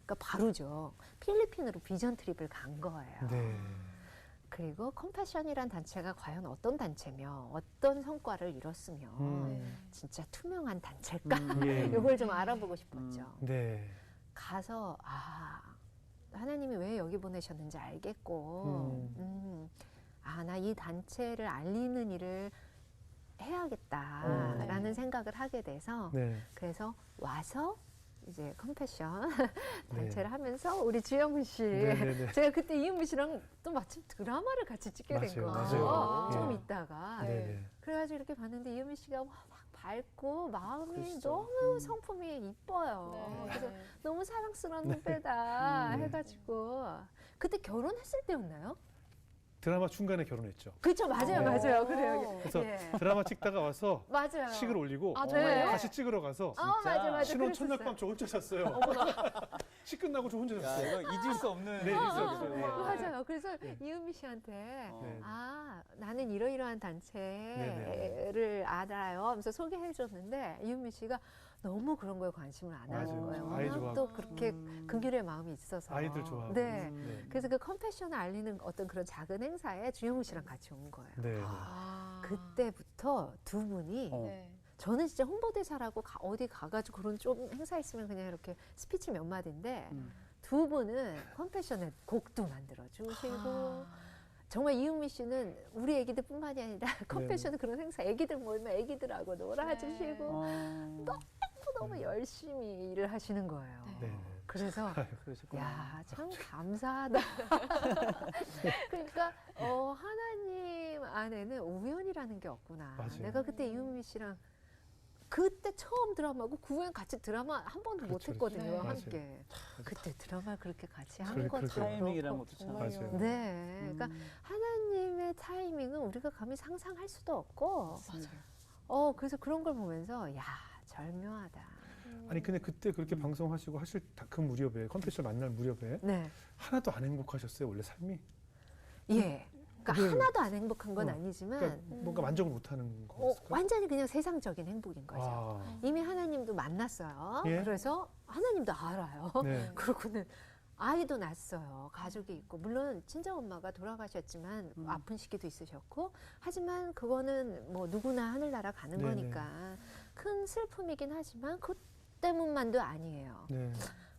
그러니까 바로죠. 필리핀으로 비전 트립을 간 거예요. 네. 그리고 컴패션이란 단체가 과연 어떤 단체며 어떤 성과를 이뤘으며 진짜 투명한 단체일까? 예. 이걸 좀 알아보고 싶었죠. 네. 가서 하나님이 왜 여기 보내셨는지 알겠고 나 이 단체를 알리는 일을 해야겠다라는 생각을 하게 돼서 네. 그래서 와서 이제 컴패션 네. 단체를 하면서 우리 주영훈 씨 네네네. 제가 그때 이은미 씨랑 또 마침 드라마를 같이 찍게 된 맞아요, 거예요. 맞아요. 좀 예. 있다가 네. 그래가지고 이렇게 봤는데 이은미 씨가 막 밝고 마음이 그러시죠. 너무 성품이 이뻐요. 그래서 너무 사랑스러운 후배다 해가지고 그때 결혼했을 때였나요? 드라마 중간에 결혼했죠. 그렇죠, 맞아요, 맞아요. 그래요. 그래서 예. 드라마 찍다가 와서 맞아요. 식을 올리고 정말요? 다시 찍으러 가서 맞아. 신혼 그랬었어요. 첫날 밤 저 혼자 잤어요. 식 끝나고 저 혼자 야, 잤어요. 이거 잊을 수 없는. 네, 잊을 수 기억이죠. 없어요. 예. 맞아요. 그래서 네. 이은미 씨한테 네. 나는 이러이러한 단체를 알아요 하면서 소개해줬는데 이은미 씨가 너무 그런 거에 관심을 안 하는 맞아요. 거예요. 아이 워낙 좋아하고. 또 그렇게 극률의 마음이 있어서. 아이들 좋아하고. 네. 네. 그래서 그 컴패션을 알리는 어떤 그런 작은 행사에 주영훈 씨랑 같이 온 거예요. 네. 그때부터 두 분이 저는 진짜 홍보대사라고 어디 가가지고 그런 좀 행사 있으면 그냥 이렇게 스피치 몇 마디인데 두 분은 컴패션에 곡도 만들어주시고 정말 이은미 씨는 우리 애기들뿐만이 아니라 컴패션 그런 행사 애기들 모이면 애기들하고 놀아주시고 너무 열심히 일을 하시는 거예요. 네. 그래서 그러셨구나. 야, 참 감사하다. 그러니까 하나님 안에는 우연이라는 게 없구나. 맞아요. 내가 그때 이은미 씨랑 그때 처음 드라마고 그 후엔 같이 드라마 한 번도 못 그렇죠, 했거든요, 그렇죠. 함께. 그때 드라마 그렇게 같이 한 그렇죠. 것도 타이밍이라는 그렇고. 것도 참. 맞아요. 네, 그러니까 하나님의 타이밍은 우리가 감히 상상할 수도 없고, 그래서 그런 걸 보면서 야 절묘하다. 아니 근데 그때 그렇게 방송하시고 하실 그 무렵에 컴패션 만날 무렵에 네, 하나도 안 행복하셨어요 원래 삶이? 예. 그러니까 그게- 하나도 안 행복한 건 어, 아니지만 그러니까 뭔가 만족을 못하는 거였을까요? 완전히 그냥 세상적인 행복인 거죠. 아, 이미 하나님도 만났어요. 예? 그래서 하나님도 알아요. 네. 그러고는 아이도 낳았어요. 가족이 있고 물론 친정 엄마가 돌아가셨지만 아픈 시기도 있으셨고 하지만 그거는 뭐 누구나 하늘나라 가는 네네. 거니까 큰 슬픔이긴 하지만 그 때문만도 아니에요. 네.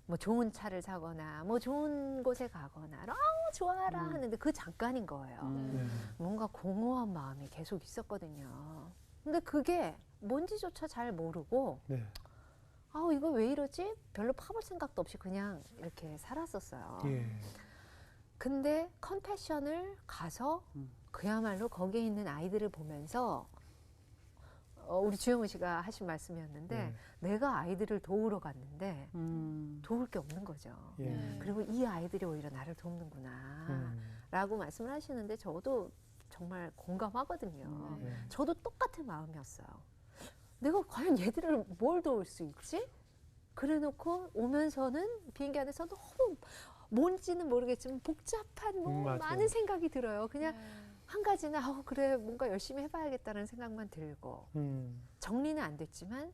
뭐 좋은 차를 사거나 뭐 좋은 곳에 가거나 너무 좋아라 하는데 그 잠깐인 거예요. 네. 뭔가 공허한 마음이 계속 있었거든요. 근데 그게 뭔지조차 잘 모르고 네. 이거 왜 이러지? 별로 파볼 생각도 없이 그냥 이렇게 살았었어요. 예. 근데 컴패션을 가서 그야말로 거기에 있는 아이들을 보면서 우리 주영은 씨가 하신 말씀이었는데 네. 내가 아이들을 도우러 갔는데 도울 게 없는 거죠. 예. 그리고 이 아이들이 오히려 나를 돕는구나 라고 말씀을 하시는데 저도 정말 공감하거든요. 예. 저도 똑같은 마음이었어요. 내가 과연 얘들을 뭘 도울 수 있지? 그래 놓고 오면서는 비행기 안에서 너무 뭔지는 모르겠지만 복잡한 맞아요. 많은 생각이 들어요. 그냥 한 가지는 그래 뭔가 열심히 해봐야겠다는 생각만 들고 정리는 안 됐지만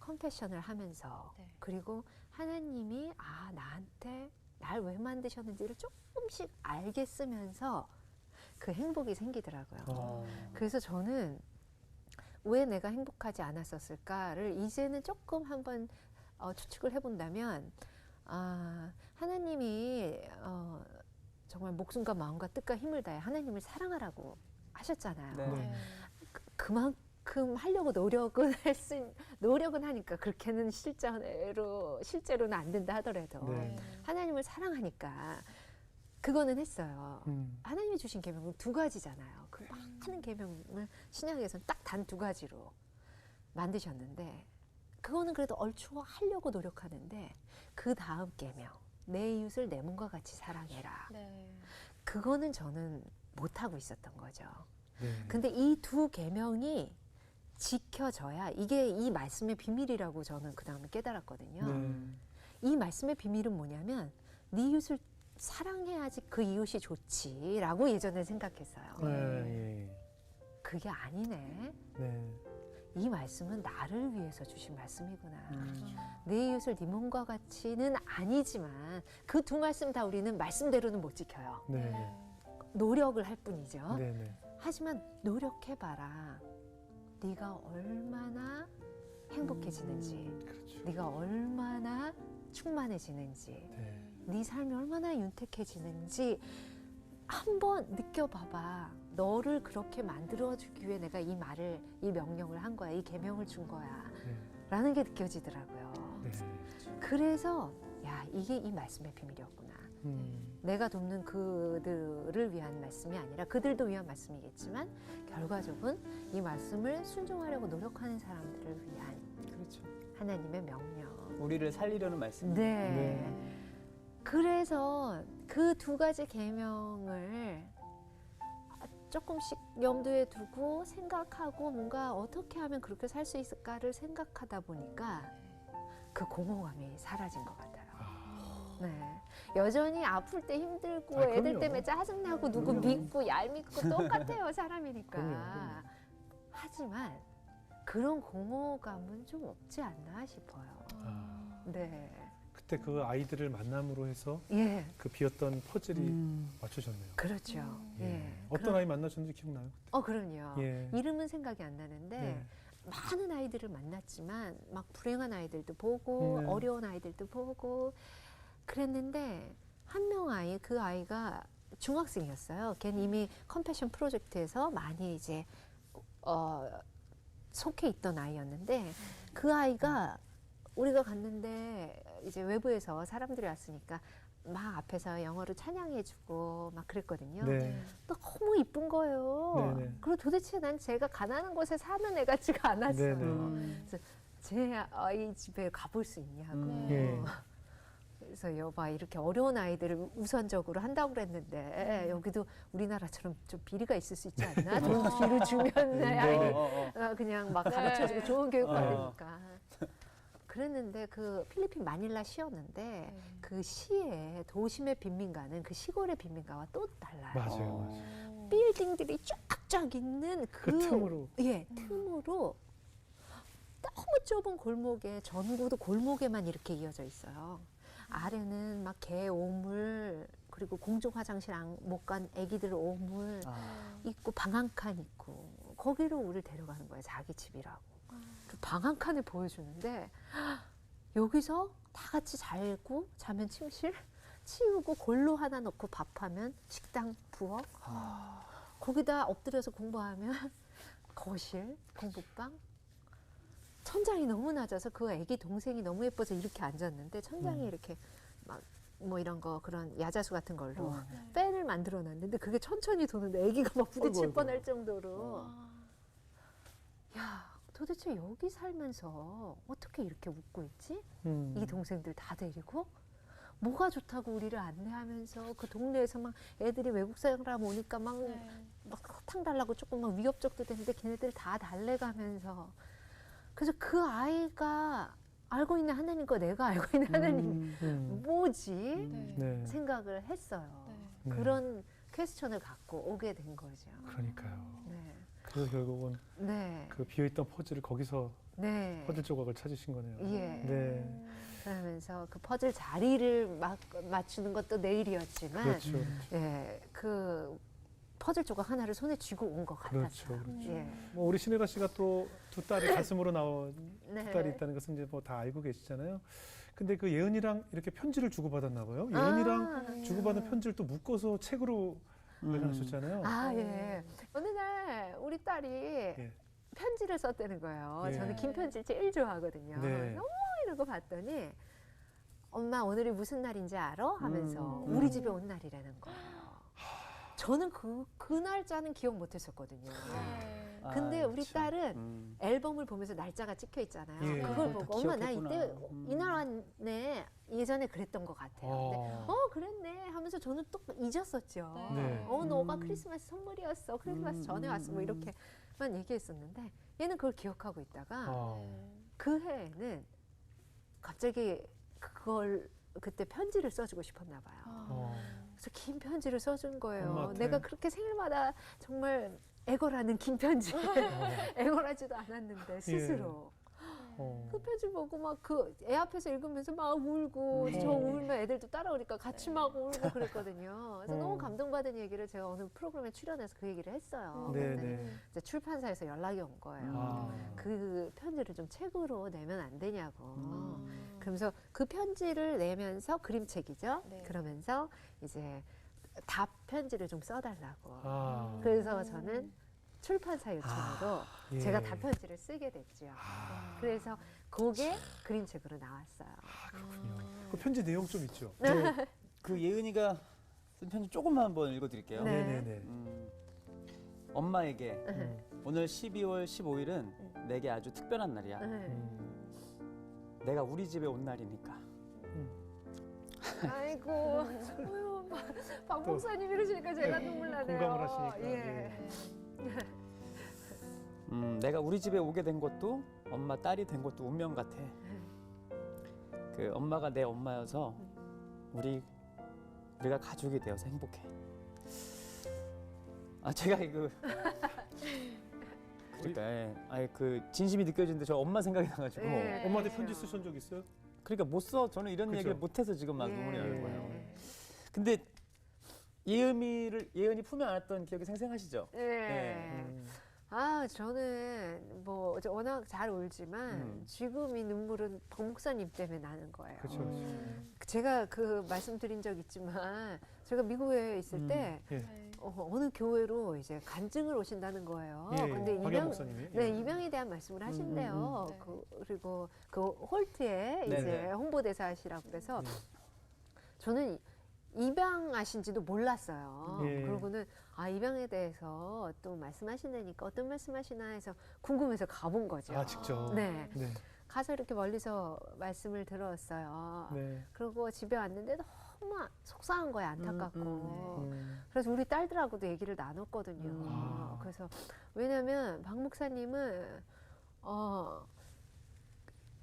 컴패션을 하면서 네. 그리고 하나님이 나한테 날 왜 만드셨는지를 조금씩 알겠으면서 그 행복이 생기더라고요. 그래서 저는 왜 내가 행복하지 않았었을까를 이제는 조금 한번 추측을 해본다면 하나님이 정말 목숨과 마음과 뜻과 힘을 다해 하나님을 사랑하라고 하셨잖아요. 네. 그만큼 하려고 노력은 하니까 그렇게는 실제로는 안 된다 하더라도 네. 하나님을 사랑하니까 그거는 했어요. 음. 하나님이 주신 계명은 두 가지잖아요. 그 많은 계명을 신약에서는 딱 단 두 가지로 만드셨는데 그거는 그래도 얼추 하려고 노력하는데 그 다음 계명 내 이웃을 내 몸과 같이 사랑해라. 네. 그거는 저는 못하고 있었던 거죠. 네. 근데 이 두 계명이 지켜져야 이게 이 말씀의 비밀이라고 저는 그 다음에 깨달았거든요. 네. 이 말씀의 비밀은 뭐냐면 네 이웃을 사랑해야지 그 이웃이 좋지라고 예전에 생각했어요. 네. 그게 아니네. 네. 이 말씀은 나를 위해서 주신 말씀이구나. 내 이웃을 네 몸과 같이는 아니지만 그 두 말씀 다 우리는 말씀대로는 못 지켜요. 네. 노력을 할 뿐이죠. 네. 네. 하지만 노력해봐라. 네가 얼마나 행복해지는지, 그렇죠. 네가 얼마나 충만해지는지, 네. 네 삶이 얼마나 윤택해지는지 한번 느껴봐봐. 너를 그렇게 만들어주기 위해 내가 이 명령을 한 거야. 이 계명을 준 거야. 네. 라는 게 느껴지더라고요. 네. 그래서 이게 이 말씀의 비밀이었구나. 내가 돕는 그들을 위한 말씀이 아니라 그들도 위한 말씀이겠지만 결과적은 이 말씀을 순종하려고 노력하는 사람들을 위한 그렇죠. 하나님의 명령. 우리를 살리려는 말씀. 네. 그래서 그 두 가지 계명을 조금씩 염두에 두고 생각하고 뭔가 어떻게 하면 그렇게 살 수 있을까를 생각하다 보니까 그 공허감이 사라진 것 같아요. 네. 여전히 아플 때 힘들고 애들 그럼요. 때문에 짜증나고 누구 그럼요. 믿고 얄밉고 똑같아요, 사람이니까. 그럼요. 하지만 그런 공허감은 좀 없지 않나 싶어요. 네. 그때 그 아이들을 만남으로 해서 예. 그 비었던 퍼즐이 맞춰졌네요. 그렇죠. 예. 어떤 아이 만나셨는지 기억나요? 그럼요. 예. 이름은 생각이 안 나는데 네. 많은 아이들을 만났지만 막 불행한 아이들도 보고 네. 어려운 아이들도 보고 그랬는데 한 명 아이 그 아이가 중학생이었어요. 걔는 이미 컴패션 프로젝트에서 많이 이제 속해 있던 아이였는데 그 아이가 우리가 갔는데 이제 외부에서 사람들이 왔으니까 막 앞에서 영어로 찬양해주고 막 그랬거든요. 네. 너무 이쁜 거예요. 네네. 그리고 도대체 난 제가 가난한 곳에 사는 애 같지가 않았어요. 네네. 그래서 제 아이 집에 가볼 수 있냐고. 예. 그래서 여봐 이렇게 어려운 아이들을 우선적으로 한다고 그랬는데 여기도 우리나라처럼 좀 비리가 있을 수 있지 않나? 돈을 주면 아이 그냥 막 가르쳐주고 좋은 교육 받으니까. 그랬는데 그 필리핀 마닐라 시였는데 그 시의 도심의 빈민가는 그 시골의 빈민가와 또 달라요. 맞아요. 빌딩들이 쫙쫙 있는 그 틈으로. 예, 틈으로 너무 좁은 골목에 전구도 골목에만 이렇게 이어져 있어요. 아래는 막 개 오물 그리고 공중 화장실 못 간 아기들 오물 있고 방 한 칸 있고 거기로 우리를 데려가는 거예요. 자기 집이라고. 방 한 칸을 보여주는데 여기서 다 같이 자고 자면 침실 치우고 골로 하나 넣고 밥하면 식당 부엌 거기다 엎드려서 공부하면 거실 공부방 천장이 너무 낮아서 그 애기 동생이 너무 예뻐서 이렇게 앉았는데 천장이 이렇게 막 뭐 이런 거 그런 야자수 같은 걸로 팬을 만들어 놨는데 그게 천천히 도는데 애기가 막 부딪힐 어이구, 뻔할 정도로 야 도대체 여기 살면서 어떻게 이렇게 웃고 있지? 이 동생들 다 데리고 뭐가 좋다고 우리를 안내하면서 그 동네에서 막 애들이 외국 사람 오니까 막 사탕 달라고 조금 막 위협적도 되는데 걔네들 다 달래가면서 그래서 그 아이가 알고 있는 하나님과 내가 알고 있는 하나님 뭐지? 네. 생각을 했어요. 네. 그런 퀘스천을 갖고 오게 된 거죠. 그러니까요. 네. 그래서 결국은 네. 그 비어있던 퍼즐을 거기서 네. 퍼즐 조각을 찾으신 거네요. 예. 네. 그러면서 그 퍼즐 자리를 맞추는 것도 내일이었지만, 그렇죠. 예, 그 퍼즐 조각 하나를 손에 쥐고 온 것 그렇죠. 같았어요. 그렇죠. 예. 뭐 우리 신혜라 씨가 또 두 딸이 가슴으로 나온 네. 두 딸이 있다는 것은 이제 뭐 다 알고 계시잖아요. 근데 그 예은이랑 이렇게 편지를 주고받았나 봐요. 예은이랑 주고받은 편지를 또 묶어서 책으로 내놓으셨잖아요. 아, 예. 어느 날 우리 딸이 편지를 썼다는 거예요. 예. 저는 긴 편지를 제일 좋아하거든요. 네. 너무 이러고 봤더니 엄마 오늘이 무슨 날인지 알아? 하면서 우리 집에 온 날이라는 거예요. 저는 그 날짜는 기억 못 했었거든요. 근데 우리 딸은 앨범을 보면서 날짜가 찍혀 있잖아요. 예. 그걸 그걸 다 보고 엄마 나 기억했구나. 이때 이날 왔네. 예전에 그랬던 것 같아요. 근데 그랬네 하면서 저는 또 잊었었죠. 네. 너가 크리스마스 선물이었어. 크리스마스 전에 왔어. 뭐 이렇게만 얘기했었는데 얘는 그걸 기억하고 있다가 그 해에는 갑자기 그걸 그때 편지를 써주고 싶었나 봐요. 그래서 긴 편지를 써준 거예요. 엄마한테? 내가 그렇게 생일마다 정말 애걸하는 긴 편지 애걸하지도 않았는데 스스로 그 편지 보고 막 그 애 앞에서 읽으면서 막 울고 저 울면 애들도 따라오니까 같이 막 울고 그랬거든요. 그래서 너무 감동받은 얘기를 제가 어느 프로그램에 출연해서 그 얘기를 했어요. 네, 근데 네. 이제 출판사에서 연락이 온 거예요. 그 편지를 좀 책으로 내면 안 되냐고. 그러면서 그 편지를 내면서 그림책이죠. 네. 그러면서 이제 답 편지를 좀 써달라고. 아. 그래서 저는 출판사 요청으로 예. 제가 답 편지를 쓰게 됐죠. 그래서 그게 그림책으로 나왔어요. 그렇군요. 그 편지 내용 좀 있죠. 그 예은이가 쓴 편지 조금만 한번 읽어드릴게요. 네. 네네네. 엄마에게 오늘 12월 15일은 내게 아주 특별한 날이야. 내가 우리 집에 온 날이니까. 아이고, 어휴, 박 목사님 이러시니까 제가 눈물 나네요. 공감을 하시니까. 예. 내가 우리 집에 오게 된 것도 엄마 딸이 된 것도 운명 같아. 그 엄마가 내 엄마여서 우리가 가족이 되어서 행복해. 제가 그러니까 그 진심이 느껴지는데 저 엄마 생각이 나가지고 네. 엄마한테 편지 쓰신 적 있어요? 그러니까 못 써. 저는 이런 그죠. 얘기를 못해서 지금 막 눈물이 나는 예. 거예요. 근데 예은이 품에 안았던 기억이 생생하시죠? 예. 네. 저는 뭐 워낙 잘 울지만 지금 이 눈물은 박 목사님 때문에 나는 거예요. 그렇죠. 제가 그 말씀드린 적 있지만 제가 미국에 있을 때 예. 어느 교회로 이제 간증을 오신다는 거예요. 예. 근데 박영 목사님이. 네, 입양에 대한 말씀을 하신대요. 네. 그리고 그 홀트에 이제 네네. 홍보대사시라고 그래서 저는 입양하신지도 몰랐어요. 예. 그러고는 입양에 대해서 또 말씀하신다니까 어떤 말씀하시나 해서 궁금해서 가본 거죠. 직접. 네. 네. 가서 이렇게 멀리서 말씀을 들었어요. 네. 그리고 집에 왔는데 너무 속상한 거예요. 안타깝고. 네. 그래서 우리 딸들하고도 얘기를 나눴거든요. 그래서 왜냐면 박 목사님은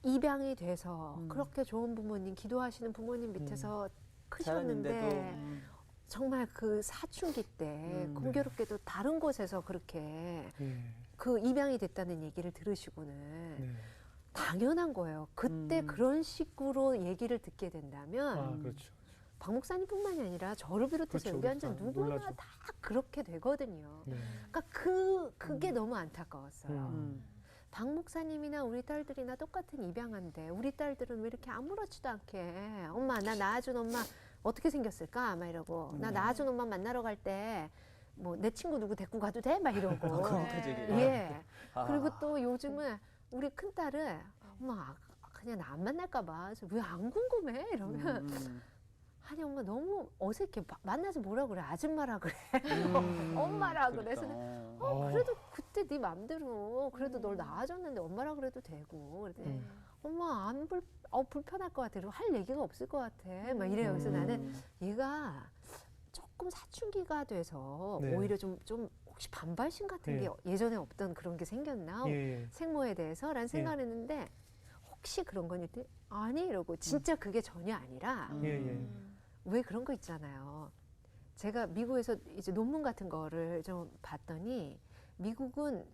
입양이 돼서 그렇게 좋은 부모님, 기도하시는 부모님 밑에서 크셨는데 자랐는데도 정말 그 사춘기 때 공교롭게도 다른 곳에서 그렇게 예. 그 입양이 됐다는 얘기를 들으시고는 네. 당연한 거예요. 그때 그런 식으로 얘기를 듣게 된다면 아, 그렇죠. 박 목사님뿐만이 아니라 저를 비롯해서 그렇죠. 여기 앉은 우리 다 누구나 놀라죠. 다 그렇게 되거든요. 네. 그러니까 그게 너무 안타까웠어요. 음. 박 목사님이나 우리 딸들이나 똑같은 입양한데 우리 딸들은 왜 이렇게 아무렇지도 않게 엄마 나 낳아준 엄마 어떻게 생겼을까 막 이러고 나 낳아준 엄마 만나러 갈 때 뭐 내 친구 누구 데리고 가도 돼? 막 이러고 그것까지 얘기해요. 예. 아. 그리고 또 요즘은 우리 큰딸은 엄마 그냥 나 안 만날까 봐. 왜 안 궁금해? 이러면 아니 엄마 너무 어색해. 만나서 뭐라 그래? 아줌마라 그래. 엄마라 그래. 그래서 그래도 그때 네 맘대로 그래도 널 낳아줬는데 엄마라 그래도 되고 그랬더니 엄마 안 불편할 것 같아. 그리고 할 얘기가 없을 것 같아. 막 이래요. 그래서 나는 얘가 조금 사춘기가 돼서 네. 오히려 좀 혹시 반발심 같은 게 예전에 없던 그런 게 생겼나? 예. 생모에 대해서라는 생각을 했는데 혹시 그런 거니? 아니 이러고 진짜 그게 전혀 아니라 예. 왜 그런 거 있잖아요. 제가 미국에서 이제 논문 같은 거를 좀 봤더니 미국은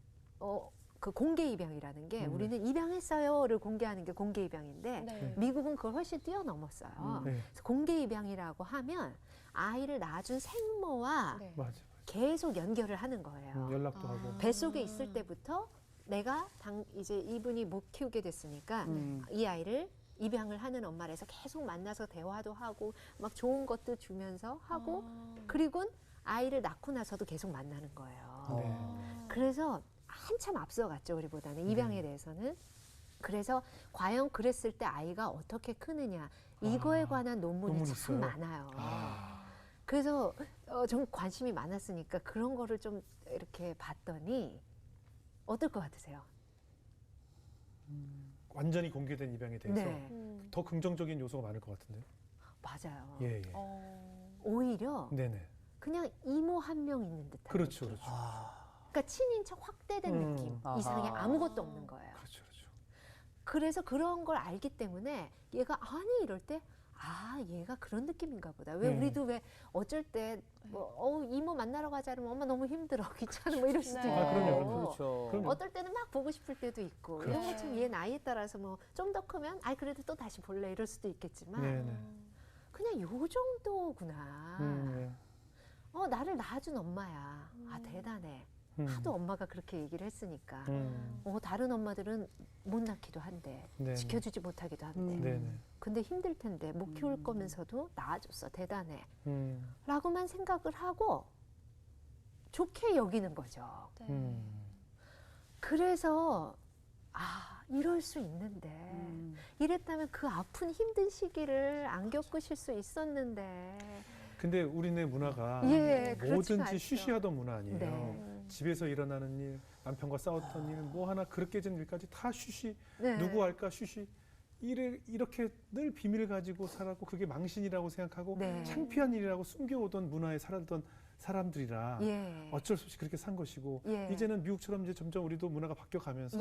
그 공개 입양이라는 게 우리는 입양했어요를 공개하는 게 공개 입양인데 네. 미국은 그걸 훨씬 뛰어넘었어요. 네. 그래서 공개 입양이라고 하면 아이를 낳아준 생모와 네. 맞아. 계속 연결을 하는 거예요. 연락도 하고. 뱃속에 있을 때부터 내가 이제 이분이 못 키우게 됐으니까 이 아이를 입양을 하는 엄마라서 계속 만나서 대화도 하고 막 좋은 것도 주면서 하고 그리고 아이를 낳고 나서도 계속 만나는 거예요. 네. 그래서 한참 앞서갔죠, 우리보다는 입양에 대해서는. 그래서 과연 그랬을 때 아이가 어떻게 크느냐 이거에 관한 논문이 논문이 참 있어요? 많아요. 그래서 좀 관심이 많았으니까 그런 거를 좀 이렇게 봤더니 어떨 것 같으세요? 완전히 공개된 입양에 대해서 네, 더 긍정적인 요소가 많을 것 같은데요. 맞아요. 예. 오히려 네네. 그냥 이모 한 명 있는 듯한 그렇죠, 느낌. 그렇죠. 그러니까 친인척 확대된 느낌 아하. 이상의 아무것도 없는 거예요. 그렇죠, 그렇죠. 그래서 그런 걸 알기 때문에 얘가 아니 이럴 때 얘가 그런 느낌인가 보다. 왜 네. 우리도 왜 어쩔 때 뭐 이모 만나러 가자 그러면 엄마 너무 힘들어 귀찮아 뭐 이럴 수도 네. 있고 아, 그럼요. 그렇죠. 그럼요. 어떨 때는 막 보고 싶을 때도 있고 이런 그렇죠. 것처럼 얘 나이에 따라서 뭐 좀 더 크면 그래도 또 다시 볼래 이럴 수도 있겠지만 네네. 그냥 요 정도구나. 네. 나를 낳아준 엄마야. 대단해. 음. 하도 엄마가 그렇게 얘기를 했으니까. 다른 엄마들은 못 낳기도 한데 네네. 지켜주지 못하기도 한데 네네. 근데 힘들 텐데 못 키울 거면서도 낳아줬어. 대단해. 음. 라고만 생각을 하고 좋게 여기는 거죠. 그래서 이럴 수 있는데 이랬다면 그 아픈 힘든 시기를 안 겪으실 수 있었는데 근데 우리네 문화가 그렇지가 뭐든지 않죠. 쉬쉬하던 문화 아니에요. 네. 집에서 일어나는 일, 남편과 싸웠던 일, 뭐 하나 그렇게 진 일까지 다 쉬쉬. 네. 누구 할까 쉬쉬. 이렇게 늘 비밀을 가지고 살았고 그게 망신이라고 생각하고 네. 창피한 일이라고 숨겨오던 문화에 살았던 사람들이라 어쩔 수 없이 그렇게 산 것이고 이제는 미국처럼 이제 점점 우리도 문화가 바뀌어가면서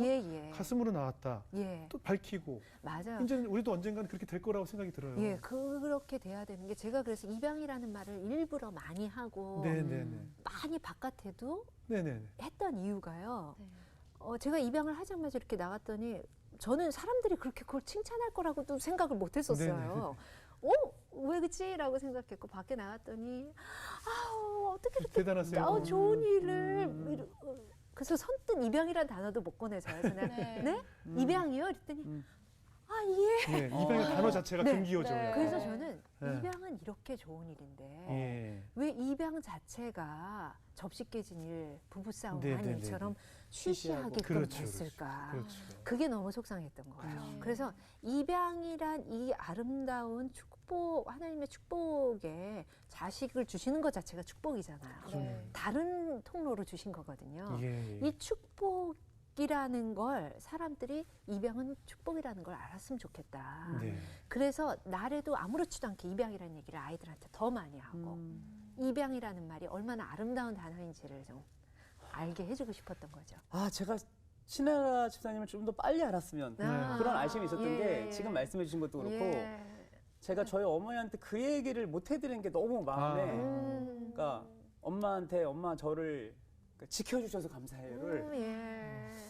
가슴으로 나왔다. 또 밝히고 맞아요. 이제는 우리도 언젠가는 그렇게 될 거라고 생각이 들어요. 그렇게 돼야 되는 게 제가 그래서 입양이라는 말을 일부러 많이 하고 네네네. 많이 바깥에도 네네. 했던 이유가요. 제가 입양을 하자마자 이렇게 나갔더니 저는 사람들이 그렇게 그걸 칭찬할 거라고도 생각을 못 했었어요. 왜 그치? 라고 생각했고 밖에 나갔더니 어떻게 이렇게 대단하세요. 좋은 일을 그래서 선뜻 입양이라는 단어도 못 꺼내서요. 저는 네? 입양이요? 그랬더니 네, 입양의 단어 자체가 금기어져요. 네. 그래서 저는 네. 입양은 이렇게 좋은 일인데 왜 입양 자체가 접시 깨진 일, 부부싸움 한 일처럼 쉬쉬하게끔 그렇죠, 됐을까. 그렇죠. 그게 너무 속상했던 거예요. 네. 그래서 입양이란 이 아름다운 축복, 하나님의 축복에 자식을 주시는 것 자체가 축복이잖아요. 네. 다른 통로로 주신 거거든요. 예. 이 축복이라는 걸 사람들이 입양은 축복이라는 걸 알았으면 좋겠다. 네. 그래서 나래도 아무렇지도 않게 입양이라는 얘기를 아이들한테 더 많이 하고 입양이라는 말이 얼마나 아름다운 단어인지를 좀 알게 해주고 싶었던 거죠. 제가 신혜라 집사님을 좀 더 빨리 알았으면 네. 그런 아쉬움이 있었던 예. 게 지금 말씀해 주신 것도 그렇고 제가 저희 어머니한테 그 얘기를 못 해드리는 게 너무 마음에 그러니까 엄마한테 엄마 저를 지켜주셔서 감사해요를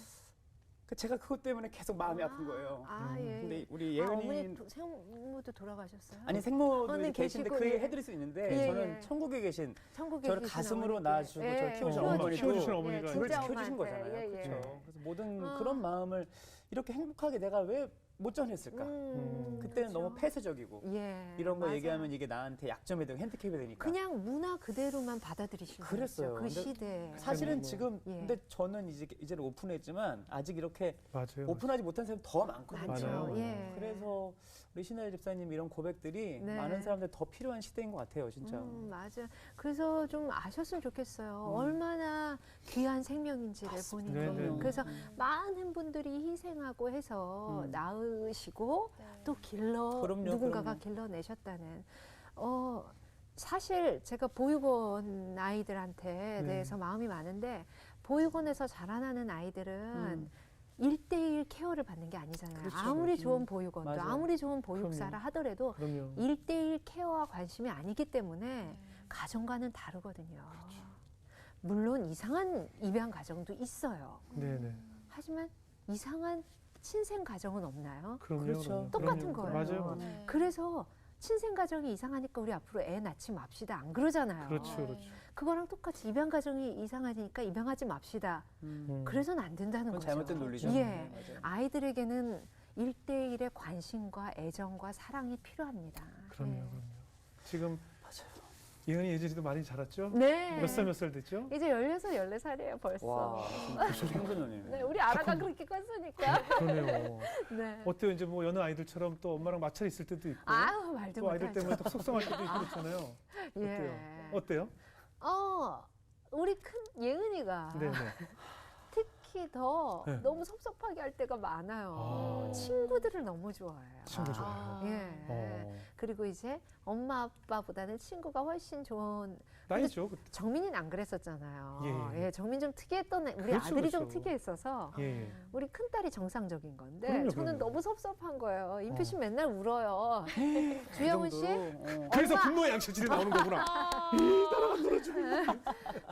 제가 그것 때문에 계속 마음이 아픈 거예요. 예. 근데 우리 어머니 예은이 생모도 돌아가셨어요? 아니 생모도 언니 계신데 계시고, 그 얘기 예. 해드릴 수 있는데 예, 저는 예. 천국에 계신 천국에 저를 계신 가슴으로 어머니께. 낳아주시고 저를 키우신 어머니도 키워주신 어머니가 예, 저를 진짜 지켜주신 엄마한테. 거잖아요. 예, 예. 그렇죠. 그래서 모든 그런 마음을 이렇게 행복하게 내가 왜 못 전했을까? 그때는 너무 폐쇄적이고 이런 거 맞아요. 얘기하면 이게 나한테 약점이 되고 핸디캡이 되니까. 그냥 문화 그대로만 받아들이시는 그랬어요. 거죠. 그 근데 시대에. 사실은 뭐. 지금 예. 근데 저는 이제는 오픈했지만 아직 이렇게 맞아요. 오픈하지 못한 사람이 더 많거든요. 많죠. 맞아요. 예. 그래서 우리 신혜리 집사님 이런 고백들이 네. 많은 사람들 더 필요한 시대인 것 같아요, 진짜. 맞아. 그래서 좀 아셨으면 좋겠어요. 얼마나 귀한 생명인지를 본인이. 네네. 그래서 많은 분들이 희생하고 해서 낳으시고 또 그럼요, 누군가가 그럼요. 길러내셨다는. 사실 제가 보육원 아이들한테 대해서 마음이 많은데 보육원에서 자라나는 아이들은 1대1 케어를 받는 게 아니잖아요. 그렇죠. 아무리 좋은 보육원도 맞아요. 아무리 좋은 보육사라 하더라도 그럼요. 1대1 케어와 관심이 아니기 때문에 가정과는 다르거든요. 물론 이상한 입양 가정도 있어요. 네네. 하지만 이상한 친생 가정은 없나요? 그럼요. 그렇죠. 그럼요. 똑같은 그럼요. 거예요. 맞아요. 그래서 친생 가정이 이상하니까 우리 앞으로 애 낳지 맙시다. 안 그러잖아요. 그렇죠. 그렇죠. 그거랑 똑같이 입양 가정이 이상하니까 입양하지 맙시다. 그래서는 안 된다는 그건 거죠. 잘못된 논리죠. 예. 맞아요. 아이들에게는 1대1의 관심과 애정과 사랑이 필요합니다. 그럼요. 예. 그럼요. 지금 예은이 예진이도 많이 자랐죠? 네. 몇 살 됐죠? 이제 16, 14살이에요, 벌써. 와, 진짜 청소년이네. 네, 우리 아라가 그렇게 컸으니까. 그러네요. 네. 어때요? 이제 뭐 여느 아이들처럼 또 엄마랑 마찰 있을 때도 있고 아우, 말도 또 아이들 못하죠. 때문에 또 속상할 때도 있고 그렇잖아요. 예. 어때요? 우리 큰 예은이가 네네. 특히 더 네. 너무 섭섭하게 할 때가 많아요. 아. 친구들을 너무 좋아해요. 친구 좋아요. 예. 그리고 이제 엄마 아빠보다는 친구가 훨씬 좋은. 나이죠. 그때. 정민이는 안 그랬었잖아요. 예. 정민 좀 특이했던 우리 그렇죠, 아들이 좀 그렇죠. 특이했어서 예. 예. 우리 큰 딸이 정상적인 건데 그럼요, 저는 그럼요. 너무 섭섭한 거예요. 인표 씨 맨날 울어요. 주영훈 씨, 그래서 엄마! 분노의 양치질이 나오는 거구나.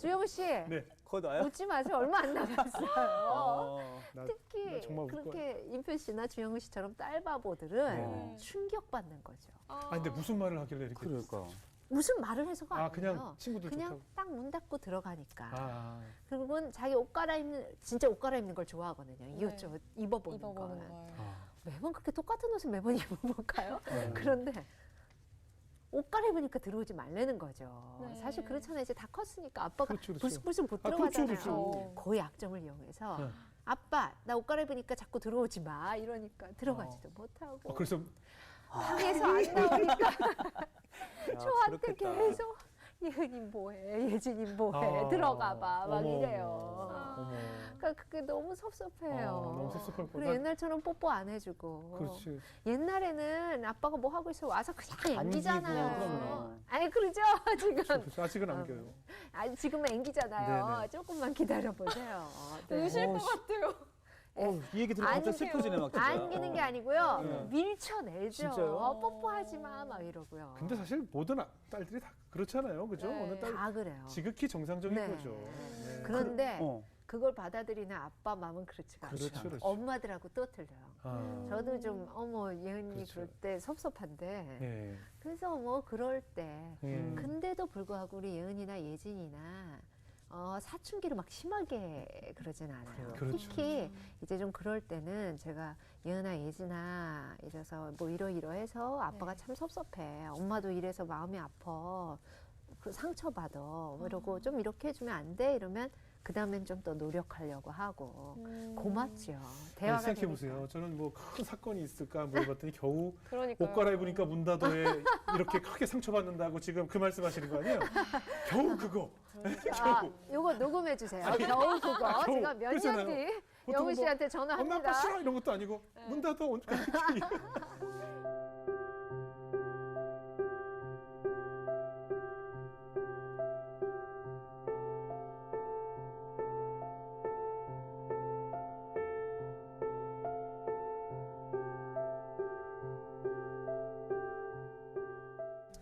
주영훈 씨 네. 거다요? 웃지 마세요. 얼마 안 남았어요. 나 특히 나 정말 울 그렇게 인표 씨나 주영훈 씨처럼 딸바보들은 네. 충격받는 거죠. 아 근데 무슨 말을 하길래 이렇게 그러니까. 무슨 말을 해서가 아 아니에요. 그냥 친구들 그냥 좋다고. 딱 문 닫고 들어가니까. 아. 그리고 자기 옷 갈아입는 진짜 옷 갈아입는 걸 좋아하거든요. 이것저것 입어보는 걸. 아. 매번 그렇게 똑같은 옷을 매번 입어볼까요? 네. 그런데 옷 갈아입으니까 들어오지 말라는 거죠. 네. 사실 그렇잖아요. 이제 다 컸으니까 아빠가 그렇죠, 그렇죠. 불쑥불쑥 못 아, 그렇죠, 들어가잖아요. 그렇죠. 그 약점을 이용해서 네. 아빠 나 옷 갈아입으니까 자꾸 들어오지 마 이러니까 들어가지도 못하고 그래서 방에서 안 나오니까 야, 저한테 그렇겠다. 계속 예은이 뭐해 예진이 뭐해 아, 들어가봐 막 어머, 이래요. 어머. 그러니까 그게 너무 섭섭해요. 너무 섭섭할 거. 그리고 옛날처럼 뽀뽀 안 해주고. 그렇지. 옛날에는 아빠가 뭐 하고 있어 와서 그냥 안기고, 앵기잖아요. 그럼요. 아니 그러죠 지금. 그렇죠. 아직은 안겨요. 아니 지금은 앵기잖아요. 네네. 조금만 기다려 보세요. 우실 것 같아요. 이 얘기 들으면 갑자기 슬퍼지네 막 진짜. 안기는 게 아니고요. 네. 밀쳐내죠. 진짜요? 뽀뽀하지 마 막 이러고요. 근데 사실 모든 딸들이 다 그렇잖아요. 그죠? 네. 어느 딸 다 그래요. 지극히 정상적인 네. 거죠. 네. 그런데 어. 그걸 받아들이는 아빠 마음은 그렇지가 않아요. 그렇죠, 그렇죠. 엄마들하고 또 틀려요. 아. 저도 좀 어머 예은이 그렇죠. 그럴 때 섭섭한데 예. 그래서 뭐 그럴 때 예. 근데도 불구하고 우리 예은이나 예진이나 사춘기를 막 심하게 그러진 않아요. 그렇죠. 특히 이제 좀 그럴 때는 제가 예은아 예진아 이래서 뭐 이러이러해서 아빠가 참 섭섭해. 엄마도 이래서 마음이 아파. 그 상처받아. 이러고 좀 이렇게 해주면 안 돼? 이러면 그 다음엔 좀 더 노력하려고 하고 고맙죠. 대화가 생각해 되니까. 보세요. 저는 뭐 큰 사건이 있을까 물어봤더니 겨우 그러니까요. 옷 갈아입으니까 문 닫아에 이렇게 크게 상처받는다고 지금 그 말씀하시는 거 아니에요? 겨우 그거. 요거 녹음해 주세요. 겨우 그거. 겨우. 제가 몇 년 그렇잖아요. 뒤 보통 영훈 뭐 씨한테 엄마 전화합니다. 아빠 싫어 이런 것도 아니고 문 닫아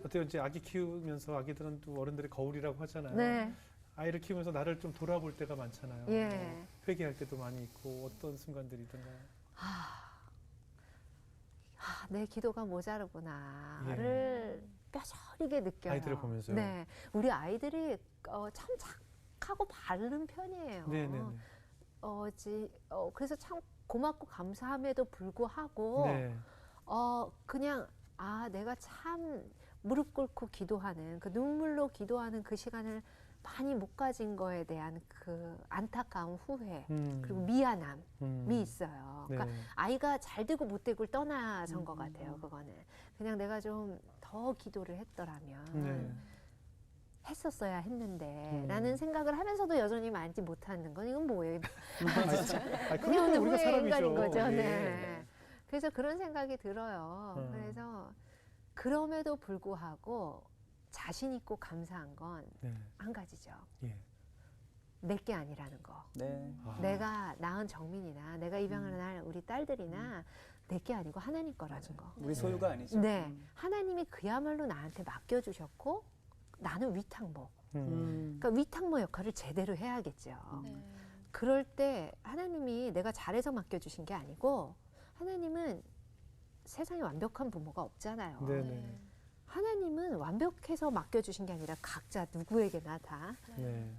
어때요? 이제 아기 키우면서 아기들은 또 어른들의 거울이라고 하잖아요. 네. 아이를 키우면서 나를 좀 돌아볼 때가 많잖아요. 예. 뭐 회개할 때도 많이 있고 어떤 순간들이든가요? 내 기도가 모자르구나를 뼈저리게 느껴요. 아이들을 보면서요? 네. 우리 아이들이 참 착하고 바른 편이에요. 네네네. 그래서 참 고맙고 감사함에도 불구하고 네. 그냥 내가 참 무릎 꿇고 기도하는 그 눈물로 기도하는 그 시간을 많이 못 가진 거에 대한 그 안타까움, 후회 그리고 미안함이 있어요. 네. 그러니까 아이가 잘 되고 못 되고를 떠나선 것 같아요. 그거는 그냥 내가 좀 더 기도를 했더라면 네. 했었어야 했는데 라는 생각을 하면서도 여전히 많이 못하는 건 이건 뭐예요? 그냥 그러니까 우리가 후회 사람이죠. 인간인 거죠. 예. 네. 그래서 그런 생각이 들어요. 그래서 그럼에도 불구하고 자신 있고 감사한 건 한 네. 가지죠. 예. 내 게 아니라는 거. 네. 내가 낳은 정민이나 내가 입양을 할 우리 딸들이나 내 게 아니고 하나님 거라는 거. 우리 소유가 아니죠. 네. 하나님이 그야말로 나한테 맡겨주셨고 나는 위탁모. 그러니까 위탁모 역할을 제대로 해야겠죠. 그럴 때 하나님이 내가 잘해서 맡겨주신 게 아니고 하나님은 세상에 완벽한 부모가 없잖아요. 네네. 하나님은 완벽해서 맡겨주신 게 아니라 각자 누구에게나 다 네.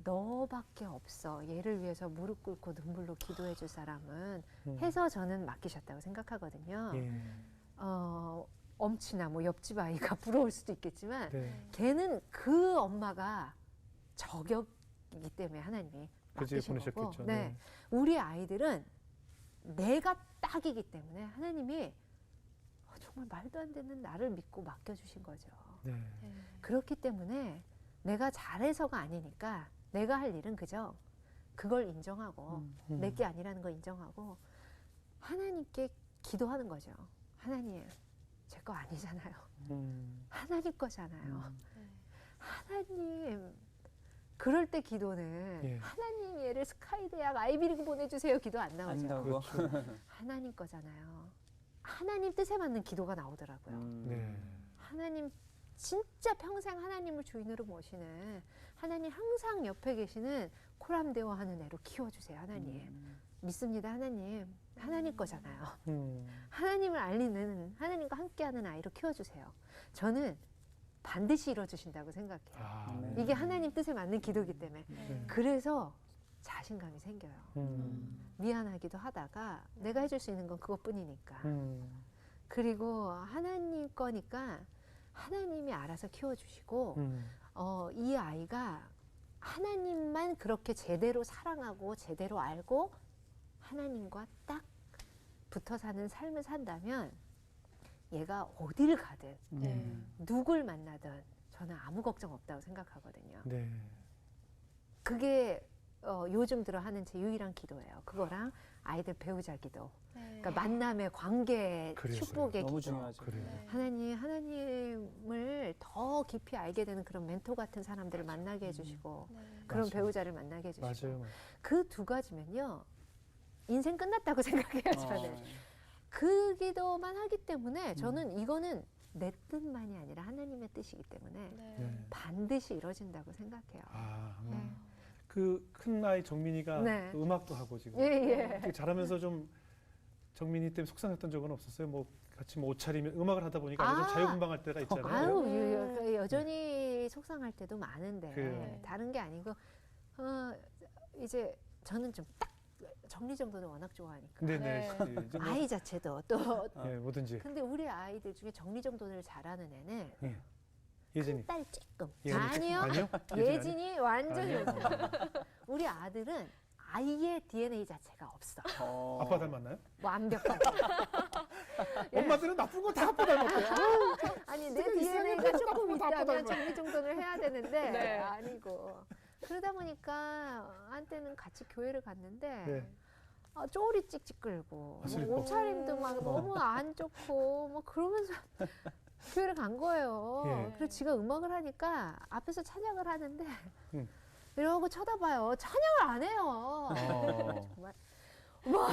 너밖에 없어. 얘를 위해서 무릎 꿇고 눈물로 기도해 줄 사람은 해서 저는 맡기셨다고 생각하거든요. 예. 엄치나 뭐 옆집 아이가 부러울 수도 있겠지만 네. 걔는 그 엄마가 저격이기 때문에 하나님이 그지 맡기신 거고 보내셨겠죠. 네. 우리 아이들은 내가 딱이기 때문에 하나님이 정말 말도 안 되는 나를 믿고 맡겨주신 거죠. 네. 그렇기 때문에 내가 잘해서가 아니니까 내가 할 일은 그저 그걸 인정하고 내 게 아니라는 걸 인정하고 하나님께 기도하는 거죠. 하나님, 제 거 아니잖아요. 하나님 거잖아요. 하나님, 그럴 때 기도는 예. 하나님 얘를 스카이 대학 아이비리그 보내주세요 기도 안 나오죠. 나오고. 하나님 거잖아요. 하나님 뜻에 맞는 기도가 나오더라고요. 네. 하나님 진짜 평생 하나님을 주인으로 모시는 하나님 항상 옆에 계시는 코람대어하는 애로 키워주세요. 하나님. 믿습니다. 하나님 거잖아요. 하나님을 알리는 하나님과 함께하는 아이로 키워주세요. 저는 반드시 이뤄주신다고 생각해요. 아, 네. 이게 하나님 뜻에 맞는 기도이기 때문에. 그래서 자신감이 생겨요. 미안하기도 하다가 내가 해줄 수 있는 건 그것뿐이니까. 그리고 하나님 거니까 하나님이 알아서 키워주시고 이 아이가 하나님만 그렇게 제대로 사랑하고 제대로 알고 하나님과 딱 붙어 사는 삶을 산다면 얘가 어디를 가든 누굴 만나든 저는 아무 걱정 없다고 생각하거든요. 네. 그게 요즘 들어 하는 제 유일한 기도예요. 그거랑 아이들 배우자 기도. 그러니까 만남의 관계 그래요, 축복의 너무 기도. 중요하죠. 그래요. 하나님을 더 깊이 알게 되는 그런 멘토 같은 사람들을 만나게 해주시고 그런 맞아요. 배우자를 만나게 해주시고 맞아요. 그 두 가지면요 인생 끝났다고 생각해요. 저는 그 기도만 하기 때문에 저는 이거는 내 뜻만이 아니라 하나님의 뜻이기 때문에 네. 반드시 이루어진다고 생각해요. 아, 네. 그 큰 아이 정민이가 네. 음악도 하고 지금 예. 되게 잘하면서 좀 정민이 때문에 속상했던 적은 없었어요? 뭐 같이 뭐 옷차림에 음악을 하다 보니까 좀 자유분방할 때가 있잖아요. 아유, 여전히 속상할 때도 많은데 그래요. 다른 게 아니고 이제 저는 좀 딱 정리정돈을 워낙 좋아하니까 네네. 예, 이제 뭐, 아이 자체도 또 예, 뭐든지. 근데 우리 아이들 중에 정리정돈을 잘하는 애는 예. 예진이. 딸 쬐끔 예진이 아니요 아니요? 예진이 완전히 아니요? 우리 아들은 아이의 DNA 자체가 없어 아빠 닮았나요? 완벽하게 엄마들은 나쁜 거 다 아빠 닮았대요. 아니 내 DNA가 조금 있다면 정리정돈을 해야 되는데 네. 아니고 그러다 보니까 한때는 같이 교회를 갔는데 네. 쪼리 찍찍 끌고 슬퍼. 옷차림도 막 너무 안 좋고 뭐 그러면서 교회를 간 거예요. 예. 그리고 지가 음악을 하니까 앞에서 찬양을 하는데 음. 이러고 쳐다봐요. 찬양을 안 해요. 정말 와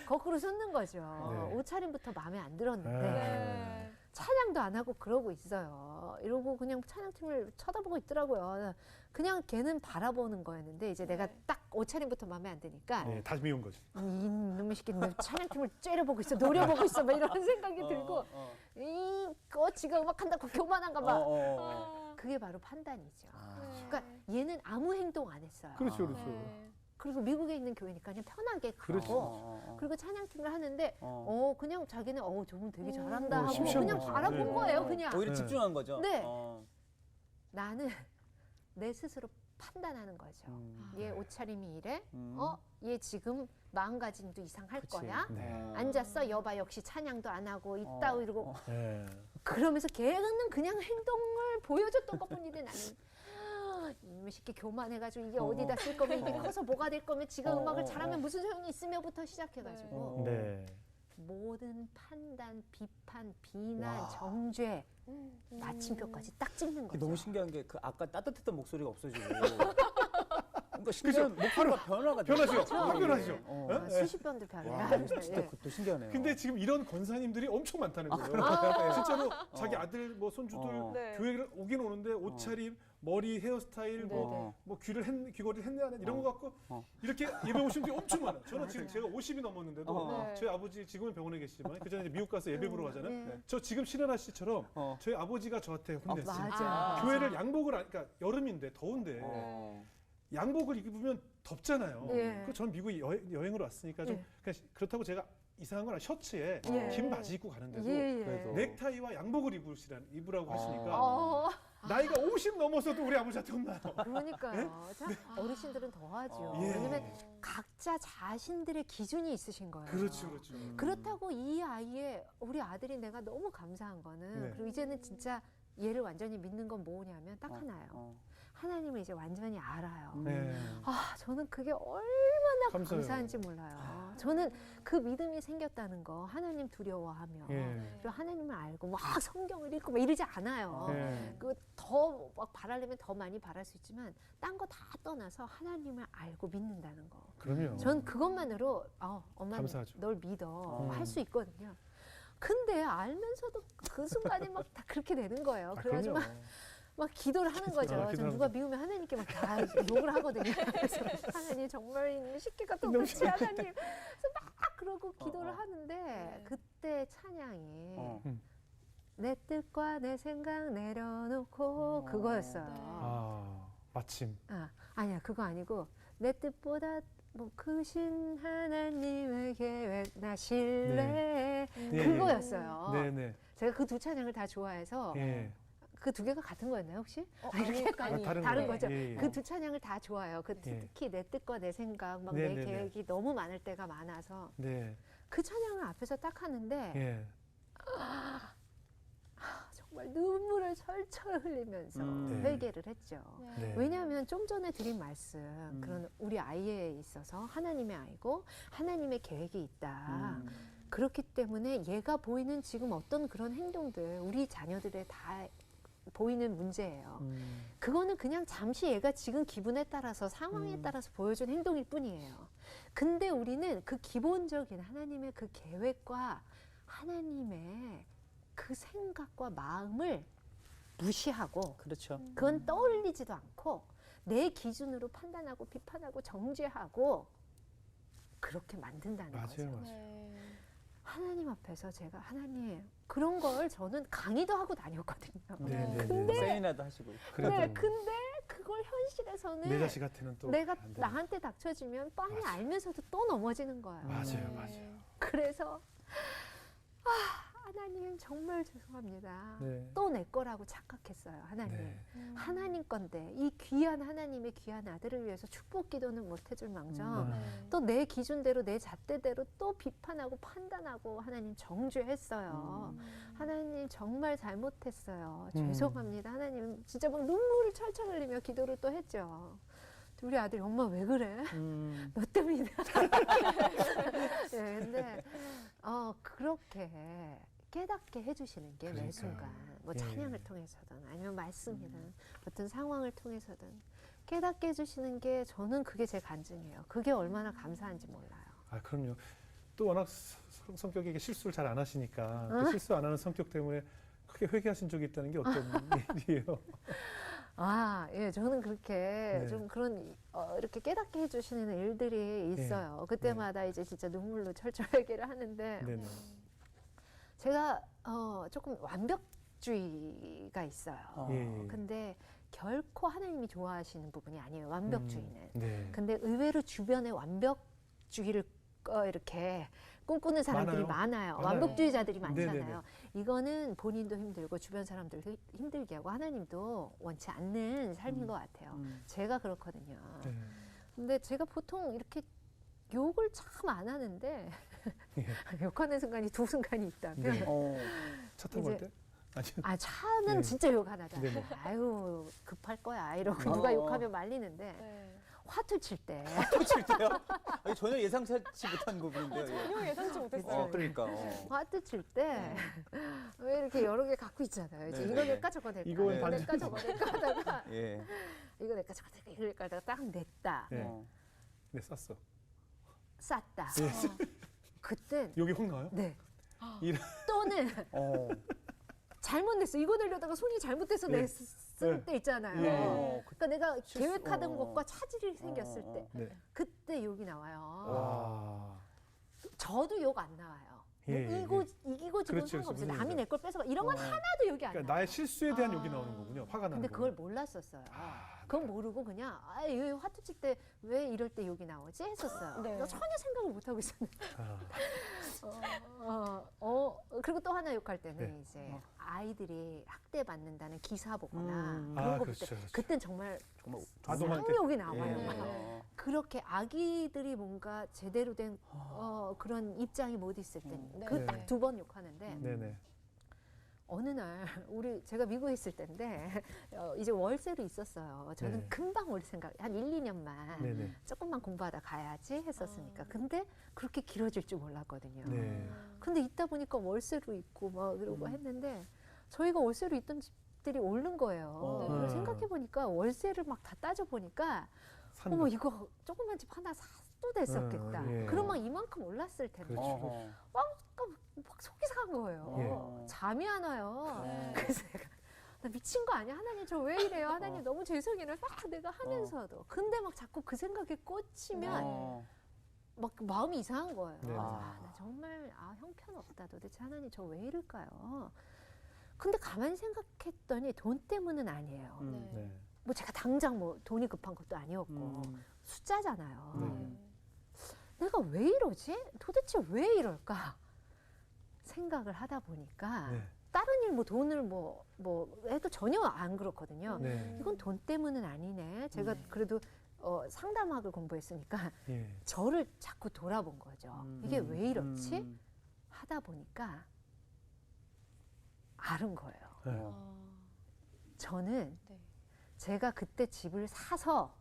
거꾸로 솟는 거죠. 네. 옷차림부터 마음에 안 들었는데 네. 찬양도 안 하고 그러고 있어요. 이러고 그냥 찬양팀을 쳐다보고 있더라고요. 그냥 걔는 바라보는 거였는데 이제 내가 딱 옷차림부터 마음에 안 드니까 네, 다시 미운 거지. 이놈의 새끼 내 찬양팀을 째려보고 있어, 노려보고 있어, 막 이런 생각이 들고 이거 지가 음악한다고 교만한가 봐. 그게 바로 판단이죠. 그러니까 얘는 아무 행동 안 했어요. 그렇죠, 그렇죠. 그리고 미국에 있는 교회니까 그냥 편하게 가고 그렇죠. 그리고 찬양팀을 하는데 그냥 자기는 저분 되게 잘한다 하고 심심한 그냥 거지. 바라본 네. 거예요. 그냥 오히려 집중한 거죠. 네. 나는 내 스스로 판단하는 거죠. 얘 옷차림이 이래? 얘 지금 마음가짐도 이상할 그치. 거야? 네. 앉았어? 여봐 역시 찬양도 안 하고 있다 이러고 네. 그러면서 걔는 그냥 행동을 보여줬던 것뿐인데 나는 이놈의 새끼 교만해가지고 이게 어디다 쓸 거면 이게 커서 뭐가 될 거면 지가 음악을 잘하면 무슨 소용이 있으며부터 시작해가지고 네. 모든 판단, 비판, 비난, 정죄 마침표까지 딱 찍는 거죠. 너무 신기한 게 그 아까 따뜻했던 목소리가 없어지고 그러니까 신기한 목소리가 변화가 변하죠. 돼요. 확 변하죠. 아, 수십 번도 변해요. 와, 진짜 그것도 신기하네요. 근데 지금 이런 권사님들이 엄청 많다는 거예요. 진짜로 자기 아들, 뭐 손주들 네. 교회를 오긴 오는데 옷차림, 머리, 헤어스타일, 뭐 귀걸이 했네 안 했네 이런 거 갖고 이렇게 예배 오신 분이 엄청 많아요. 저는 지금 제가 50이 넘었는데도 네. 저희 아버지 지금은 병원에 계시지만 그 전에 이제 미국 가서 예배 보러 가잖아요. 네. 저 지금 신하나 씨처럼 저희 아버지가 저한테 혼냈어요. 맞아. 교회를 양복을 그러니까 여름인데 더운데 양복을 입으면 덥잖아요. 예. 그래서 저는 미국에 여행을 왔으니까 좀 그냥 그렇다고 제가 이상한 건 셔츠에 예. 긴 바지 입고 가는데도 예. 넥타이와 양복을 입으라고 하시니까 어, 나이가 50 넘어서도 우리 아버지한테 혼나요. 그러니까요. 자, 어르신들은 더 하죠. 예. 왜냐면 각자 자신들의 기준이 있으신 거예요. 그렇죠, 그렇죠. 그렇다고 이 아이의 우리 아들이 내가 너무 감사한 거는 네. 그리고 이제는 진짜 얘를 완전히 믿는 건 뭐냐면 딱 하나예요. 하나님을 이제 완전히 알아요. 네. 저는 그게 얼마나 감사해요. 감사한지 몰라요. 저는 그 믿음이 생겼다는 거 하나님 두려워하며 예. 그리고 하나님을 알고 막 성경을 읽고 막 이러지 않아요. 네. 그 더 막 바라려면 더 많이 바랄 수 있지만 딴 거 다 떠나서 하나님을 알고 믿는다는 거. 그럼요. 전 그것만으로 엄마 감사하죠. 널 믿어 할 수 있거든요. 근데 알면서도 그 순간에 막 다 그렇게 되는 거예요. 그래가지고 그럼요. 막 기도를 하는 거죠. 기도하는 전 누가 미우면 하나님께 막 다 욕을 하거든요. 그래서 하나님 정말 이놈의 새끼가 똑같이 하나님. 그래서 막 그러고 기도를 하는데 그때 찬양이 내 뜻과 내 생각 내려놓고 그거였어요. 마침. 아니야 그거 아니고 내 뜻보다 뭐 크신 하나님의 계획 나 신뢰 그거였어요. 네네. 제가 그 두 찬양을 다 좋아해서 예. 그 두 개가 같은 거였나요 혹시? 아니, 다른 거죠. 예, 예. 그 두 찬양을 다 좋아해요. 그 예. 특히 내 뜻과 내 생각, 막 네, 내 네, 네. 계획이 너무 많을 때가 많아서 네. 그 찬양을 앞에서 딱 하는데 예. 정말 눈물을 철철 흘리면서 네. 회개를 했죠. 네. 왜냐하면 좀 전에 드린 말씀, 그런 우리 아이에 있어서 하나님의 아이고 하나님의 계획이 있다. 그렇기 때문에 얘가 보이는 지금 어떤 그런 행동들, 우리 자녀들의 다 보이는 문제예요. 그거는 그냥 잠시 얘가 지금 기분에 따라서 상황에 따라서 보여준 행동일 뿐이에요. 근데 우리는 그 기본적인 하나님의 그 계획과 하나님의 그 생각과 마음을 무시하고 그렇죠. 그건 떠올리지도 않고 내 기준으로 판단하고 비판하고 정죄하고 그렇게 만든다는 거죠. 맞아요. 하나님 앞에서 제가 하나님 그런 걸 저는 강의도 하고 다녔거든요. 네. 세미나도 하시고. 네, 근데 그걸 현실에서는 내 자식한테는 또 내가 안 되는. 나한테 닥쳐지면 뻔히 맞아. 알면서도 또 넘어지는 거예요. 맞아요. 그래서 하나님 정말 죄송합니다. 네. 또 내 거라고 착각했어요. 하나님. 네. 하나님 건데 이 귀한 하나님의 귀한 아들을 위해서 축복 기도는 못 해줄 망정 또 내 기준대로 내 잣대대로 또 비판하고 판단하고 하나님 정죄했어요. 하나님 정말 잘못했어요. 죄송합니다. 하나님 진짜 막 눈물을 철철 흘리며 기도를 또 했죠. 우리 아들이 엄마 왜 그래? 너 때문이다. 네, 근데 그렇게 깨닫게 해주시는 게 매 그러니까요. 순간 뭐 예. 찬양을 통해서든 아니면 말씀이든 어떤 상황을 통해서든 깨닫게 해주시는 게 저는 그게 제 간증이에요. 그게 얼마나 감사한지 몰라요. 그럼요. 또 워낙 성격이 실수를 잘 안 하시니까 그 실수 안 하는 성격 때문에 크게 회개하신 적이 있다는 게 어떤 일이에요? 아, 예, 저는 그렇게 네. 좀 그런 이렇게 깨닫게 해주시는 일들이 있어요. 그때마다 이제 진짜 눈물로 철철 회개를 하는데 네네. 제가 조금 완벽주의가 있어요. 예. 근데 결코 하나님이 좋아하시는 부분이 아니에요. 완벽주의는. 네. 근데 의외로 주변에 완벽주의를 이렇게 꿈꾸는 사람들이 많아요. 많아요. 완벽주의자들이 많잖아요. 네네네. 이거는 본인도 힘들고 주변 사람들도 힘들게 하고 하나님도 원치 않는 삶인 것 같아요. 제가 그렇거든요. 네. 근데 제가 보통 이렇게 욕을 참 안 하는데 예. 욕하는 순간이 두 순간이 있다면 네. 차 타고 갈 이제 때? 아니요. 아 차는 네. 진짜 욕 안 하잖아요. 네네. 아유 급할 거야 이러고 누가 욕하면 말리는데 네. 화투 칠 때 칠 때요? 아니, 전혀 예상치 못한 부분인데요. 예. 전혀 예상치 못했어요. 그러니까. 화투 칠 때 왜 이렇게 여러 개 갖고 있잖아요. 이제 네, 이거 네, 낼까 저거 낼까 이건 이거 낼까 반지. 저거 낼까 하다가 예. 이거 낼까 저거 낼까 이거 낼까 하다가 딱 냈다. 네. 어. 네, 쌌어. 쌌다. 예. 그땐 여기 혹 나와요? 네. 이런- 또는 어. 잘못 냈어. 이거 내려다가 손이 잘못돼서 네. 냈을 네. 때 있잖아요. 예. 그러니까 내가 계획하던 어. 것과 차질이 생겼을 때 네. 그때 욕이 나와요. 와. 저도 욕 안 나와요. 예, 예, 이기고 지고 그렇죠, 상관없어요. 그렇죠. 남이 내 걸 뺏어가 이런 건 하나도 욕이 안 그러니까 나와요. 나의 실수에 대한 욕이 나오는 거군요. 화가 나는 근데 거. 그걸 몰랐었어요. 그건 모르고 그냥 이 화투 칠 때 왜 이럴 때 욕이 나오지 했었어요. 네. 그러니까 전혀 생각을 못 하고 있었는데. 아, 그리고 또 하나 욕할 때는 네. 이제 아이들이 학대받는다는 기사 보거나 음. 그런 아, 거 볼 그렇죠, 때 그렇죠. 그땐 정말 아동한테. 상욕이 나와요. 예. 그렇게 아기들이 뭔가 제대로 된 그런 입장이 못 있을 때 네. 그 딱 네. 두 번 욕하는데 네네. 어느 날 제가 미국에 있을 때인데 이제 월세로 있었어요. 저는 네. 금방 올 생각 한 1, 2년만 네네. 조금만 공부하다 가야지 했었으니까. 근데 그렇게 길어질 줄 몰랐거든요. 네. 근데 있다 보니까 월세로 있고 막 그러고 했는데 저희가 월세로 있던 집들이 오른 거예요. 그걸 생각해 보니까 월세를 막 다 따져 보니까 산 어머 거. 이거 조그만 집 하나 사도 됐었겠다. 예. 그러면 이만큼 올랐을 텐데. 그렇죠. 막 속이 상한 거예요. 예. 잠이 안 와요. 네. 그래서 내가 나 미친 거 아니야? 하나님 저 왜 이래요? 하나님 너무 죄송해요. 막 내가 하면서도. 근데 막 자꾸 그 생각에 꽂히면 막 마음이 이상한 거예요. 네. 나 정말 형편없다. 도대체 하나님 저 왜 이럴까요? 근데 가만히 생각했더니 돈 때문은 아니에요. 네. 네. 뭐 제가 당장 뭐 돈이 급한 것도 아니었고 숫자잖아요. 네. 내가 왜 이러지? 도대체 왜 이럴까? 생각을 하다 보니까 네. 다른 일 뭐 돈을 뭐 해도 전혀 안 그렇거든요. 네. 이건 돈 때문은 아니네. 제가 그래도 상담학을 공부했으니까 예. 저를 자꾸 돌아본 거죠. 이게 왜 이렇지? 하다 보니까 알은 거예요. 네. 저는 네. 제가 그때 집을 사서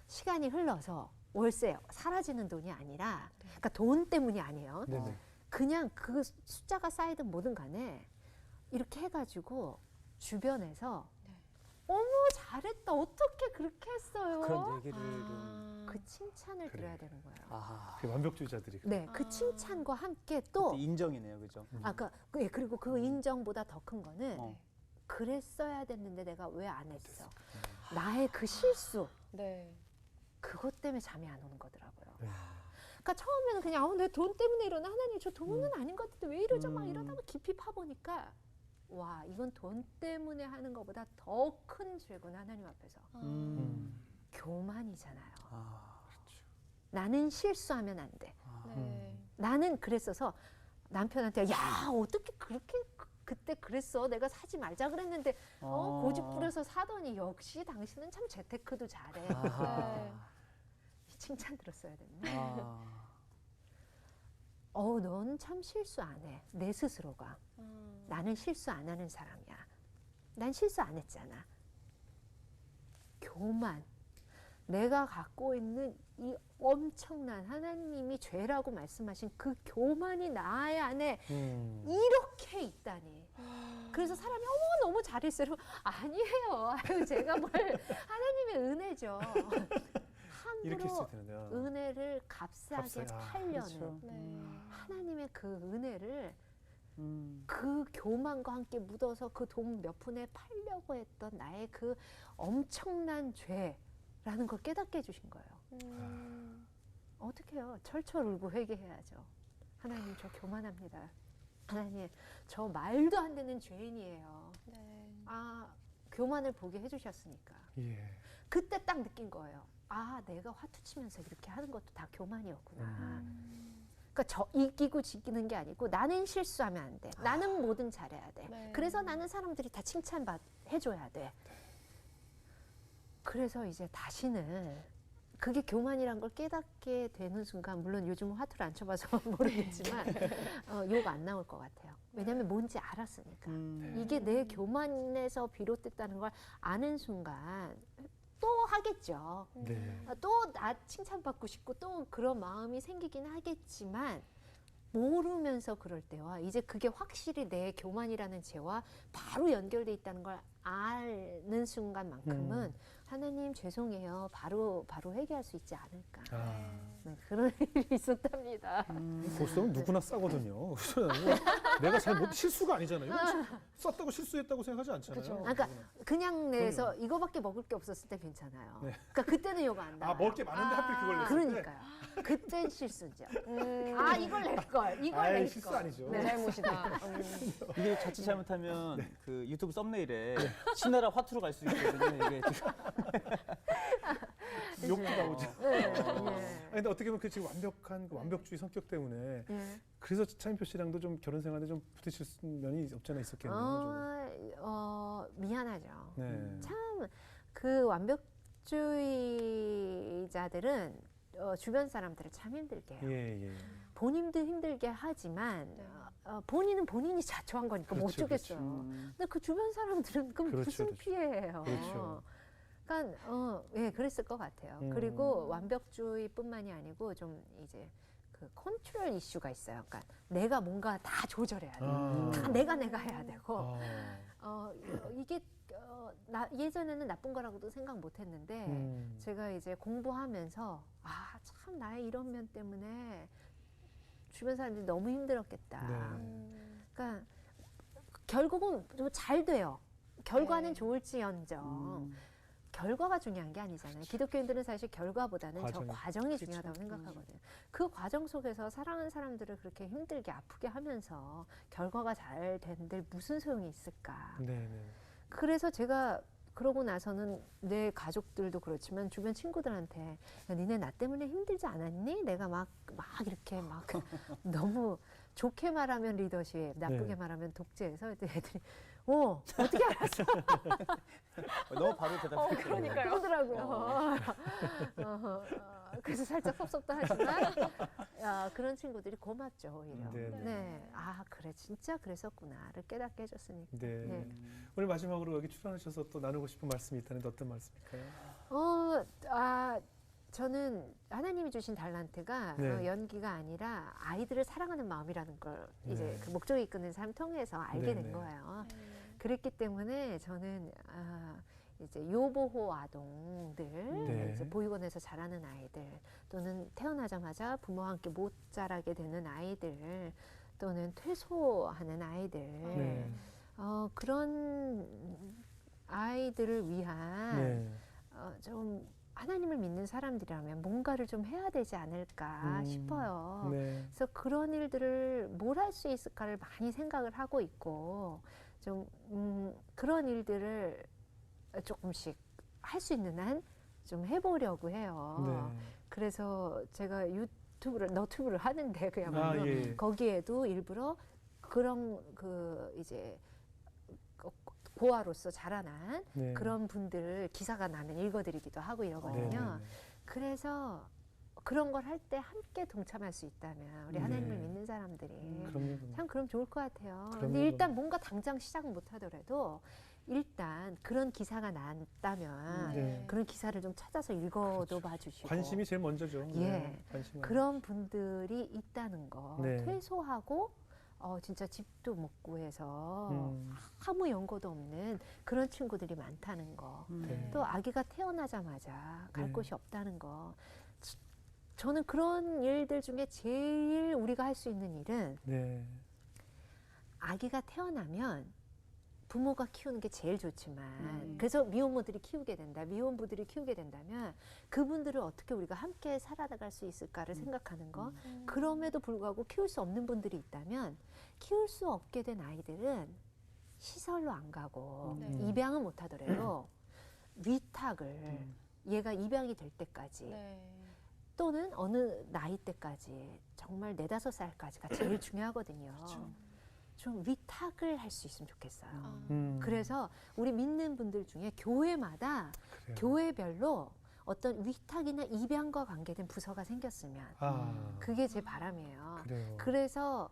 시간이 흘러서 월세 사라지는 돈이 아니라 그러니까 돈 때문이 아니에요. 네네. 그냥 그 숫자가 쌓이든 뭐든 간에 이렇게 해가지고 주변에서 어머 잘했다 어떻게 그렇게 했어요? 그런 얘기를 그 칭찬을 그래. 들어야 되는 거예요. 그 완벽주의자들이. 네, 그 칭찬과 함께 또 인정이네요, 그죠? 아까 그리고 그 인정보다 더 큰 거는 어. 그랬어야 됐는데 내가 왜 안 했어? 나의 그 실수 네. 그것 때문에 잠이 안 오는 거더라고요. 네. 그러니까 처음에는 그냥 내 돈 때문에 이러나 하나님 저 돈은 아닌 것 같은데 왜 이러죠? 막 이러다가 깊이 파보니까 와 이건 돈 때문에 하는 것보다 더 큰 죄구나 하나님 앞에서 교만이잖아요. 나는 실수하면 안 돼. 네. 나는 그랬어서 남편한테 야 어떻게 그렇게 그때 그랬어 내가 사지 말자 그랬는데 고집 부려서 사더니 역시 당신은 참 재테크도 잘해. 네. 이 칭찬 들었어야 됐네. 넌 참 실수 안 해. 내 스스로가. 나는 실수 안 하는 사람이야. 난 실수 안 했잖아. 교만. 내가 갖고 있는 이 엄청난 하나님이 죄라고 말씀하신 그 교만이 나의 안에 이렇게 있다니. 그래서 사람이 너무 잘했어요. 아니에요. 아유, 제가 뭘 하나님의 은혜죠. 이렇게 함부로 했어야 되는데. 은혜를 값싸게 값싸게. 팔려는 그렇죠. 네. 하나님의 그 은혜를 그 교만과 함께 묻어서 그 돈 몇 푼에 팔려고 했던 나의 그 엄청난 죄라는 걸 깨닫게 해주신 거예요. 어떻게 해요? 철철 울고 회개해야죠. 하나님, 저 교만합니다. 하나님, 저 말도 안 되는 죄인이에요. 네. 아, 교만을 보게 해주셨으니까. 예. 그때 딱 느낀 거예요. 아, 내가 화투 치면서 이렇게 하는 것도 다 교만이었구나. 그러니까 저 이기고 지기는 게 아니고 나는 실수하면 안 돼. 나는 뭐든 잘해야 돼. 네. 그래서 나는 사람들이 다 칭찬해줘야 돼. 그래서 이제 다시는 그게 교만이란 걸 깨닫게 되는 순간, 물론 요즘은 화투를 안 쳐봐서 모르겠지만 욕 안 나올 것 같아요. 왜냐하면 뭔지 알았으니까. 이게 내 교만에서 비롯됐다는 걸 아는 순간 또 하겠죠. 네. 또 나 칭찬받고 싶고 또 그런 마음이 생기긴 하겠지만 모르면서 그럴 때와 이제 그게 확실히 내 교만이라는 죄와 바로 연결돼 있다는 걸 아는 순간만큼은 하나님 죄송해요. 바로 회개할 수 있지 않을까. 네, 그런 일이 있었답니다. 보석은 누구나 싸거든요. 내가 잘못 실수가 아니잖아요. 이건 썼다고 실수했다고 생각하지 않잖아요. 그쵸. 그러니까 그냥 내서 이거밖에 먹을 게 없었을 때 괜찮아요. 네. 그러니까 그때는 욕 안 나와요. 아, 먹을 게 많은데 하필 그걸 냈을 때. 그러니까요. 그땐 실수죠. 아, 이걸 낼 걸. 이걸 아이, 낼 실수 걸. 아니죠. 내 잘못이다. 이게 자칫 잘못하면 그 유튜브 썸네일에 신나라 화투로 갈 수 있거든요. 이게 지금. 욕도 나오죠. 네. 아니, 근데 어떻게 보면 그 지금 완벽한 그 완벽주의 성격 때문에 예. 그래서 차인표 씨랑도 좀 결혼 생활에 좀 부딪힐 면이 없잖아 있었겠네요. 미안하죠. 네. 참 그 완벽주의자들은 주변 사람들을 참 힘들게 해요. 예, 예. 본인도 힘들게 하지만 본인은 본인이 자초한 거니까 못 그렇죠, 주겠어요. 그렇죠. 근데 그 주변 사람들은 그럼 그렇죠, 무슨 그렇죠. 피해예요. 그렇죠. 그러니까 예, 그랬을 것 같아요. 그리고 완벽주의뿐만이 아니고 좀 이제 그 컨트롤 이슈가 있어요. 그러니까 내가 뭔가 다 조절해야 돼. 다 내가 해야 되고 이게 예전에는 나쁜 거라고도 생각 못 했는데 제가 이제 공부하면서 아, 참 나의 이런 면 때문에 주변 사람들이 너무 힘들었겠다. 그러니까 결국은 좀 잘 돼요. 결과는 네. 좋을지언정 결과가 중요한 게 아니잖아요. 기독교인들은 사실 결과보다는 과정이. 저 과정이 중요하다고 생각하거든요. 그 과정 속에서 사랑하는 사람들을 그렇게 힘들게 아프게 하면서 결과가 잘 되는데 무슨 소용이 있을까. 네. 그래서 제가 그러고 나서는 내 가족들도 그렇지만 주변 친구들한테 야, 니네 나 때문에 힘들지 않았니? 내가 막 이렇게 막 너무 좋게 말하면 리더십, 나쁘게 네. 말하면 독재해서 애들이 어떻게 알았어? 너무 바로 대답했어요. 그러니까요. 그러더라고요. 그래서 살짝 섭섭도 하지만 그런 친구들이 고맙죠 오히려. 네. 아 그래 진짜 그랬었구나를 깨닫게 해줬으니까. 네. 네. 오늘 마지막으로 여기 출연하셔서 또 나누고 싶은 말씀이 있다는데 어떤 말씀일까요? 저는 하나님이 주신 달란트가 네. 연기가 아니라 아이들을 사랑하는 마음이라는 걸 이제 네. 그 목적이 이끄는 삶 통해서 알게 네, 된 네. 거예요. 그랬기 때문에 저는 이제 요보호 아동들, 네. 이제 보육원에서 자라는 아이들, 또는 태어나자마자 부모와 함께 못 자라게 되는 아이들, 또는 퇴소하는 아이들, 네. 그런 아이들을 위한 네. 좀 하나님을 믿는 사람들이라면 뭔가를 좀 해야 되지 않을까 싶어요. 네. 그래서 그런 일들을 뭘 할 수 있을까를 많이 생각을 하고 있고 좀 그런 일들을 조금씩 할 수 있는 한 좀 해보려고 해요. 네. 그래서 제가 너튜브를 하는데 그야말로 예. 거기에도 일부러 그런 이제 고아로서 자라난 네. 그런 분들 기사가 나면 읽어드리기도 하고 이러거든요. 네. 그래서 그런 걸 할 때 함께 동참할 수 있다면 우리 네. 하나님을 믿는 사람들이 그럼요. 참 그럼 좋을 것 같아요. 그럼요, 근데 일단 뭔가 당장 시작은 못 하더라도 일단 그런 기사가 났다면 네. 그런 기사를 좀 찾아서 읽어도 봐주시고 관심이 제일 먼저죠. 예. 관심 그런 분들이 있다는 거 네. 퇴소하고 진짜 집도 못 구해서 음. 아무 연고도 없는 그런 친구들이 많다는 거. 네. 또 아기가 태어나자마자 갈 네. 곳이 없다는 거. 저는 그런 일들 중에 제일 우리가 할 수 있는 일은 네. 아기가 태어나면 부모가 키우는 게 제일 좋지만 그래서 미혼모들이 키우게 된다, 미혼부들이 키우게 된다면 그분들을 어떻게 우리가 함께 살아나갈 수 있을까를 생각하는 거. 그럼에도 불구하고 키울 수 없는 분들이 있다면 키울 수 없게 된 아이들은 시설로 안 가고 입양은 못 하더라도 위탁을 얘가 입양이 될 때까지 또는 어느 나이 때까지 정말 4-5살까지가 제일 중요하거든요. 좀 위탁을 할 수 있으면 좋겠어요. 그래서 우리 믿는 분들 중에 교회마다 그래요. 교회별로 어떤 위탁이나 입양과 관계된 부서가 생겼으면 그게 제 바람이에요. 그래요. 그래서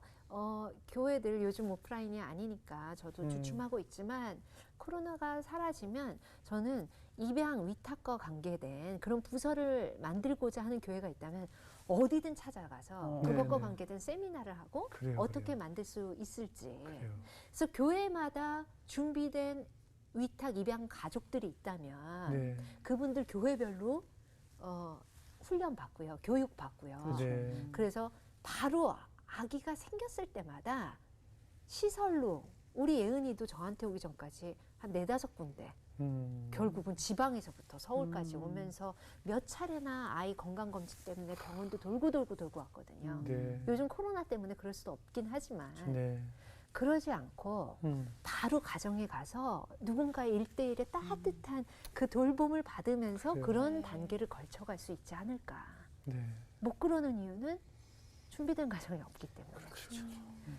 교회들 요즘 오프라인이 아니니까 저도 주춤하고 있지만 코로나가 사라지면 저는 입양 위탁과 관계된 그런 부서를 만들고자 하는 교회가 있다면 어디든 찾아가서 그것과 네네. 관계된 세미나를 하고 그래요, 어떻게 그래요. 만들 수 있을지. 그래요. 그래서 교회마다 준비된 위탁 입양 가족들이 있다면 네. 그분들 교회별로 훈련 받고요, 교육 받고요. 네. 그래서 바로 아기가 생겼을 때마다 시설로 우리 예은이도 저한테 오기 전까지 한 4-5군데 결국은 지방에서부터 서울까지 오면서 몇 차례나 아이 건강검진 때문에 병원도 돌고 왔거든요. 네. 요즘 코로나 때문에 그럴 수도 없긴 하지만 네. 그러지 않고 바로 가정에 가서 누군가의 1대1의 따뜻한 그 돌봄을 받으면서 그래요. 그런 단계를 거쳐갈 수 있지 않을까. 네. 못 그러는 이유는 준비된 가정이 없기 때문에. 그렇죠.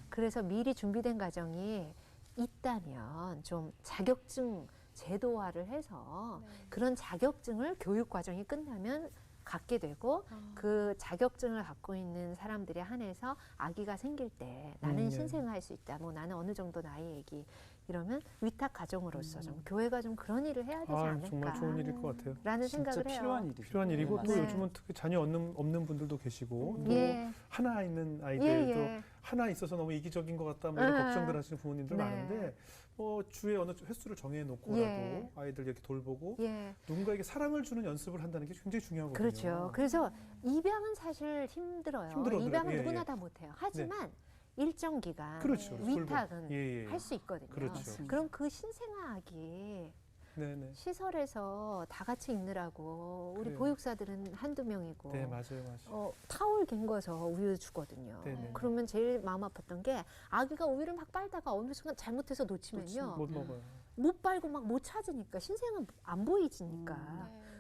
그래서 미리 준비된 가정이 있다면 좀 자격증 제도화를 해서 그런 자격증을 교육 과정이 끝나면 갖게 되고 그 자격증을 갖고 있는 사람들에 한해서 아기가 생길 때 나는 네. 신생할 수 있다. 뭐 나는 어느 정도 나이 얘기 이러면 위탁 가정으로서 좀 교회가 좀 그런 일을 해야 되지 않을까. 정말 좋은 일일 것 같아요. 라는 진짜 생각을 해요. 필요한 일이죠. 필요한 일이고 또 네. 요즘은 특히 자녀 없는 분들도 계시고 또 예. 하나 있는 아이들도 예. 하나 있어서 너무 이기적인 것 같다 뭐 이런 걱정들 하시는 부모님들 네. 많은데 뭐 주에 어느 횟수를 정해놓고라도 예. 아이들 이렇게 돌보고 예. 누군가에게 사랑을 주는 연습을 한다는 게 굉장히 중요하거든요. 그렇죠. 그래서 입양은 사실 힘들어요. 힘들어요. 입양은 예, 누구나 예. 다 못해요. 하지만 일정 기간 그렇죠. 위탁은 예, 예. 할 수 있거든요. 그렇죠. 그럼 그 신생아기 네네. 시설에서 다 같이 있느라고 우리 그래요. 보육사들은 한두 명이고 네 맞아요. 타올 헹궈서 우유 주거든요. 네네. 그러면 제일 마음 아팠던 게 아기가 우유를 막 빨다가 어느 순간 잘못해서 놓치면요. 못 먹어요. 못 빨고 막 못 찾으니까 신생은 안 보이지니까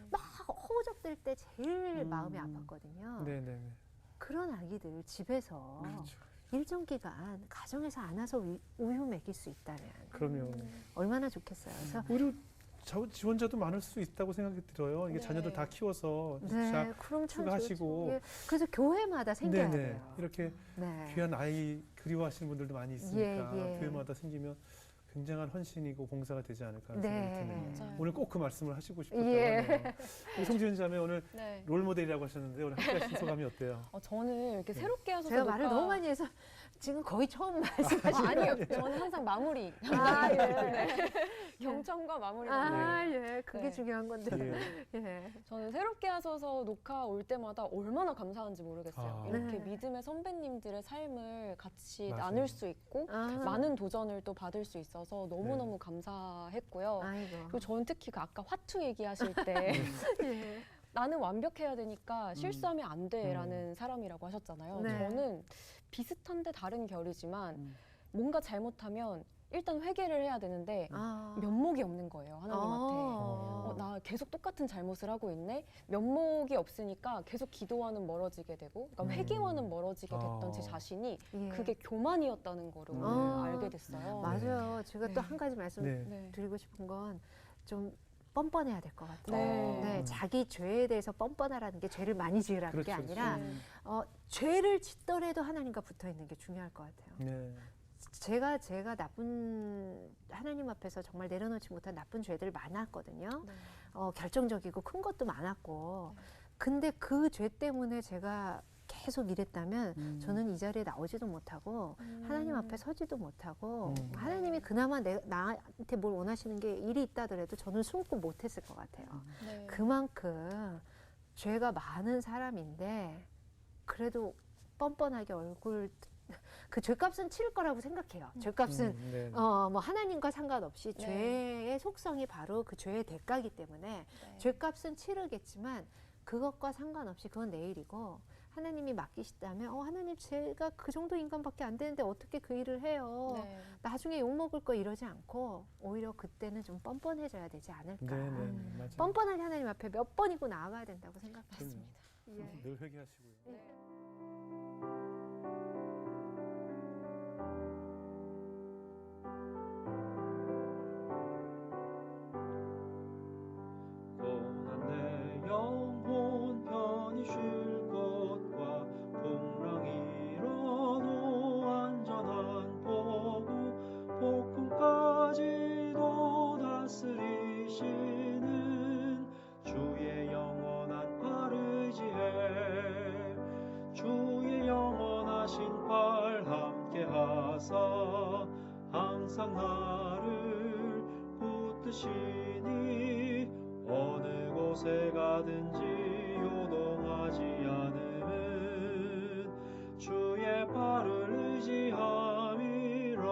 막 허우적댈 때 제일 마음이 아팠거든요. 네네네. 그런 아기들 집에서 그렇죠. 일정 기간 가정에서 안아서 우유 먹일 수 있다면 그럼요. 얼마나 좋겠어요. 그래서 오히려 지원자도 많을 수 있다고 생각이 들어요. 이게 네. 자녀들 다 키워서 네, 그럼 참 추가하시고. 좋죠. 예, 그래서 교회마다 생겨야 네네. 돼요. 이렇게 네. 귀한 아이 그리워하시는 분들도 많이 있으니까 예, 예. 교회마다 생기면 굉장한 헌신이고 봉사가 되지 않을까 하는 네. 생각이 드네요. 맞아요. 오늘 꼭 그 말씀을 하시고 싶었다고 예. 하네요. 우리 송지은 자매 오늘 네. 롤모델이라고 하셨는데 오늘 함께 하신 소감이 어때요? 저는 이렇게 새롭게 하셔서 제가 말을 너무 많이 해서 지금 거의 처음 말씀하시는 아니요. 저는 항상 마무리. 아, 예. 네. 경청과 마무리. 예. 그게 네. 중요한 건데. 예. 예. 저는 새롭게 하셔서 녹화 올 때마다 얼마나 감사한지 모르겠어요. 아. 이렇게 네. 믿음의 선배님들의 삶을 같이 맞아요. 나눌 수 있고 아. 많은 도전을 또 받을 수 있어서 너무너무 감사했고요. 아이고. 그리고 저는 특히 그 아까 화투 얘기하실 때 예. 나는 완벽해야 되니까 실수하면 안 돼라는 사람이라고 하셨잖아요. 네. 저는 비슷한데 다른 결이지만 뭔가 잘못하면 일단 회개를 해야 되는데 아. 면목이 없는 거예요, 하나님한테. 아. 나 계속 똑같은 잘못을 하고 있네. 면목이 없으니까 계속 기도와는 멀어지게 되고, 그러니까 회개와는 멀어지게 됐던 제 자신이 예. 그게 교만이었다는 거를 오늘 알게 됐어요. 맞아요. 제가 네. 또 한 가지 말씀 네. 네. 드리고 싶은 건 좀 뻔뻔해야 될 것 같아요. 네. 네, 자기 죄에 대해서 뻔뻔하라는 게 죄를 많이 지으라는 게 그렇죠. 아니라 네. 죄를 짓더라도 하나님과 붙어 있는 게 중요할 것 같아요. 네. 제가 나쁜 하나님 앞에서 정말 내려놓지 못한 나쁜 죄들 많았거든요. 네. 결정적이고 큰 것도 많았고. 근데 그 죄 때문에 제가 계속 이랬다면 저는 이 자리에 나오지도 못하고 하나님 앞에 서지도 못하고 하나님이 그나마 나한테 뭘 원하시는 게 일이 있다더라도 저는 숨고 못했을 것 같아요. 네. 그만큼 죄가 많은 사람인데 그래도 뻔뻔하게 얼굴 그 죄값은 치를 거라고 생각해요. 죄값은 네. 뭐 하나님과 상관없이 네. 죄의 속성이 바로 그 죄의 대가이기 때문에 네. 죄값은 치르겠지만 그것과 상관없이 그건 내일이고 하나님이 맡기시다면 하나님 제가 그 정도 인간밖에 안 되는데 어떻게 그 일을 해요. 네. 나중에 욕먹을 거 이러지 않고 오히려 그때는 좀 뻔뻔해져야 되지 않을까. 네, 네, 맞아요. 뻔뻔하게 하나님 앞에 몇 번이고 나아가야 된다고 생각했습니다. 늘 회개하시고요. 고난 내 영혼 편히 쉴 곳과 풍랑이 일어도 안전한 포구 폭풍까지도 다스리시는 주의 영원한 팔 의지해 주의 영원하신 팔 함께 하사 항상 나를 붙드시니 어느 곳에 가든지 요동하지 않음은 주의 팔을 의지함이라.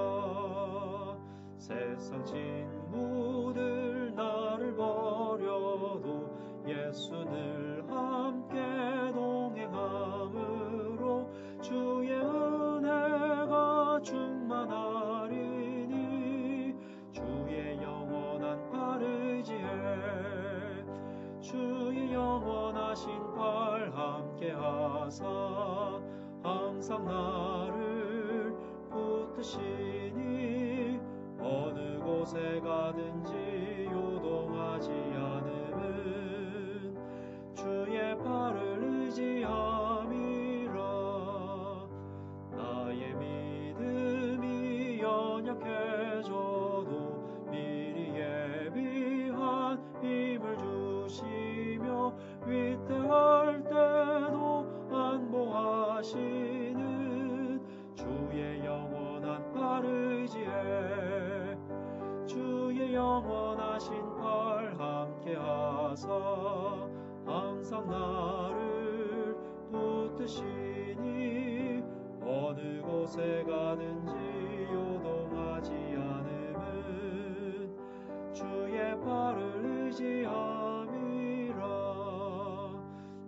세상 친구들 나를 버려도 예수 늘 함께 동행함으로 주의 은혜가 충만하리니 주의 영원한 팔 의지해 주의 영원하신 팔 함께 하사 항상 나를 붙드시니 어느 곳에 가든지 요동하지 않음은 주의 팔을 의지함이라. 나의 믿음이 연약해져도 미리 예비한 힘을 주시며 위태할 때도 안보하시는 주의 영원한 팔 의지해 주의 영원하신 팔 함께 하사 항상 나를 붙드시니 어느 곳에 가든지 요동하지 않음은 주의 팔을 의지함이라.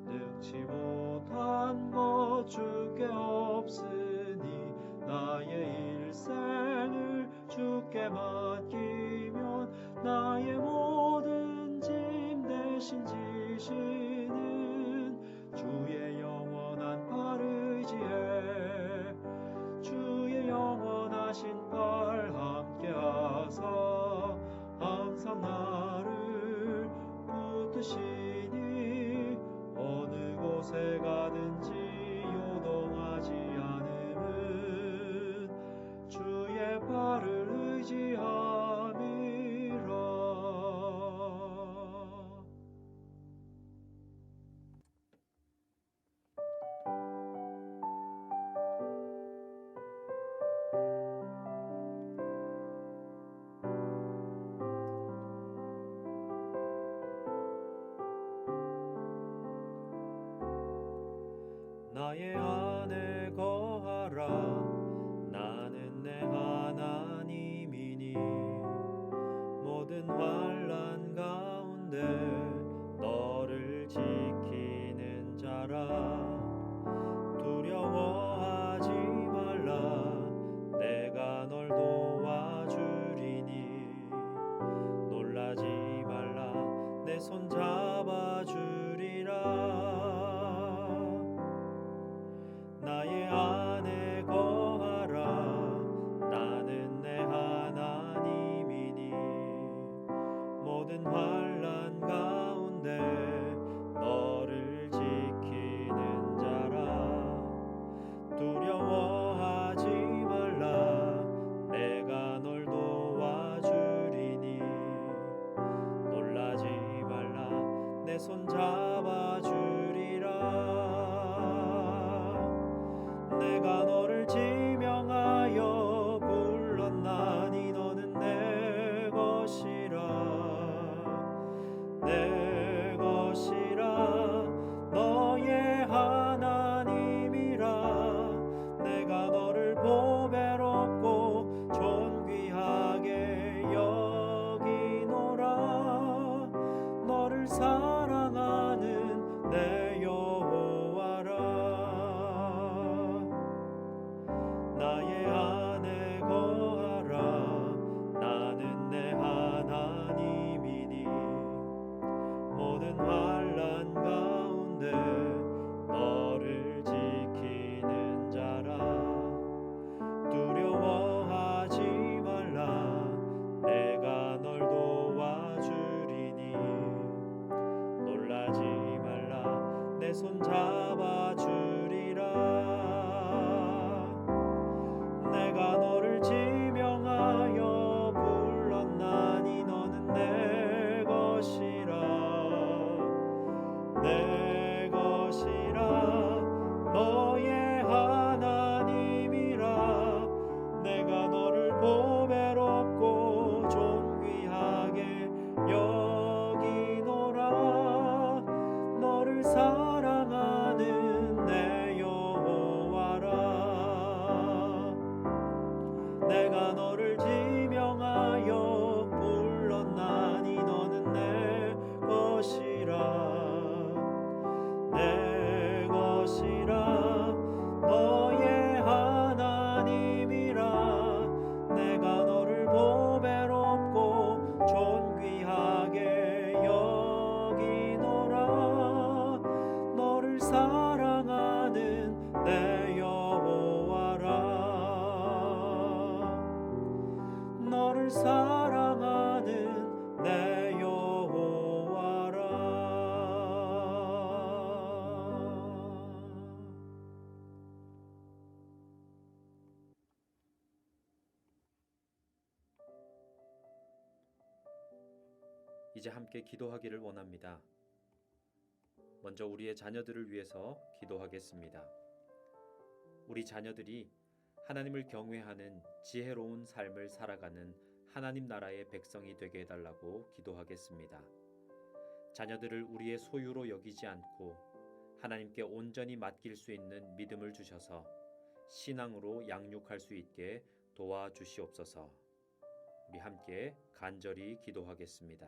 능치 못한 것 주께 없으니 나의 일생을 주께 맡기면 나의 모든 짐 대신 지시는 주의 영원한 팔 의지해 주의 영원하신 팔 함께 하사 항상 나를 붙드시니 어느 곳에 가든지 요동 손잡아 주리라. 내가 너를 지명하여 불렀나니 너는 내 것이라. 내 것이라. 너의 하나님이라. 내가 너를 보배롭고 존귀하게 여기노라. 너를 사랑하는 내 여호와라. 내가 너를 지명하여 불렀나니 너는 내 것이라. 내 것이라. 너의 하나님이라. 내가 너를 보배롭고 존귀하게 여기노라. 너를 사랑하는 내 여호와라. 너를 사랑하는 내 여호와라. 이제 함께 기도하기를 원합니다. 먼저 우리의 자녀들을 위해서 기도하겠습니다. 우리 자녀들이 하나님을 경외하는 지혜로운 삶을 살아가는 하나님 나라의 백성이 되게 해달라고 기도하겠습니다. 자녀들을 우리의 소유로 여기지 않고 하나님께 온전히 맡길 수 있는 믿음을 주셔서 신앙으로 양육할 수 있게 도와주시옵소서. 우리 함께 간절히 기도하겠습니다.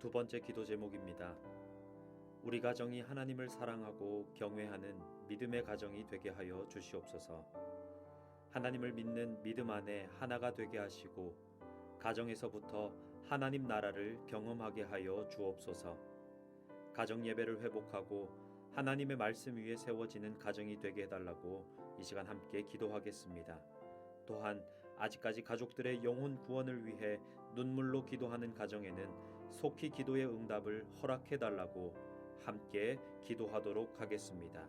두 번째 기도 제목입니다. 우리 가정이 하나님을 사랑하고 경외하는 믿음의 가정이 되게 하여 주시옵소서. 하나님을 믿는 믿음 안에 하나가 되게 하시고 가정에서부터 하나님 나라를 경험하게 하여 주옵소서. 가정 예배를 회복하고 하나님의 말씀 위에 세워지는 가정이 되게 해달라고 이 시간 함께 기도하겠습니다. 또한 아직까지 가족들의 영혼 구원을 위해 눈물로 기도하는 가정에는 속히 기도의 응답을 허락해달라고 함께 기도하도록 하겠습니다.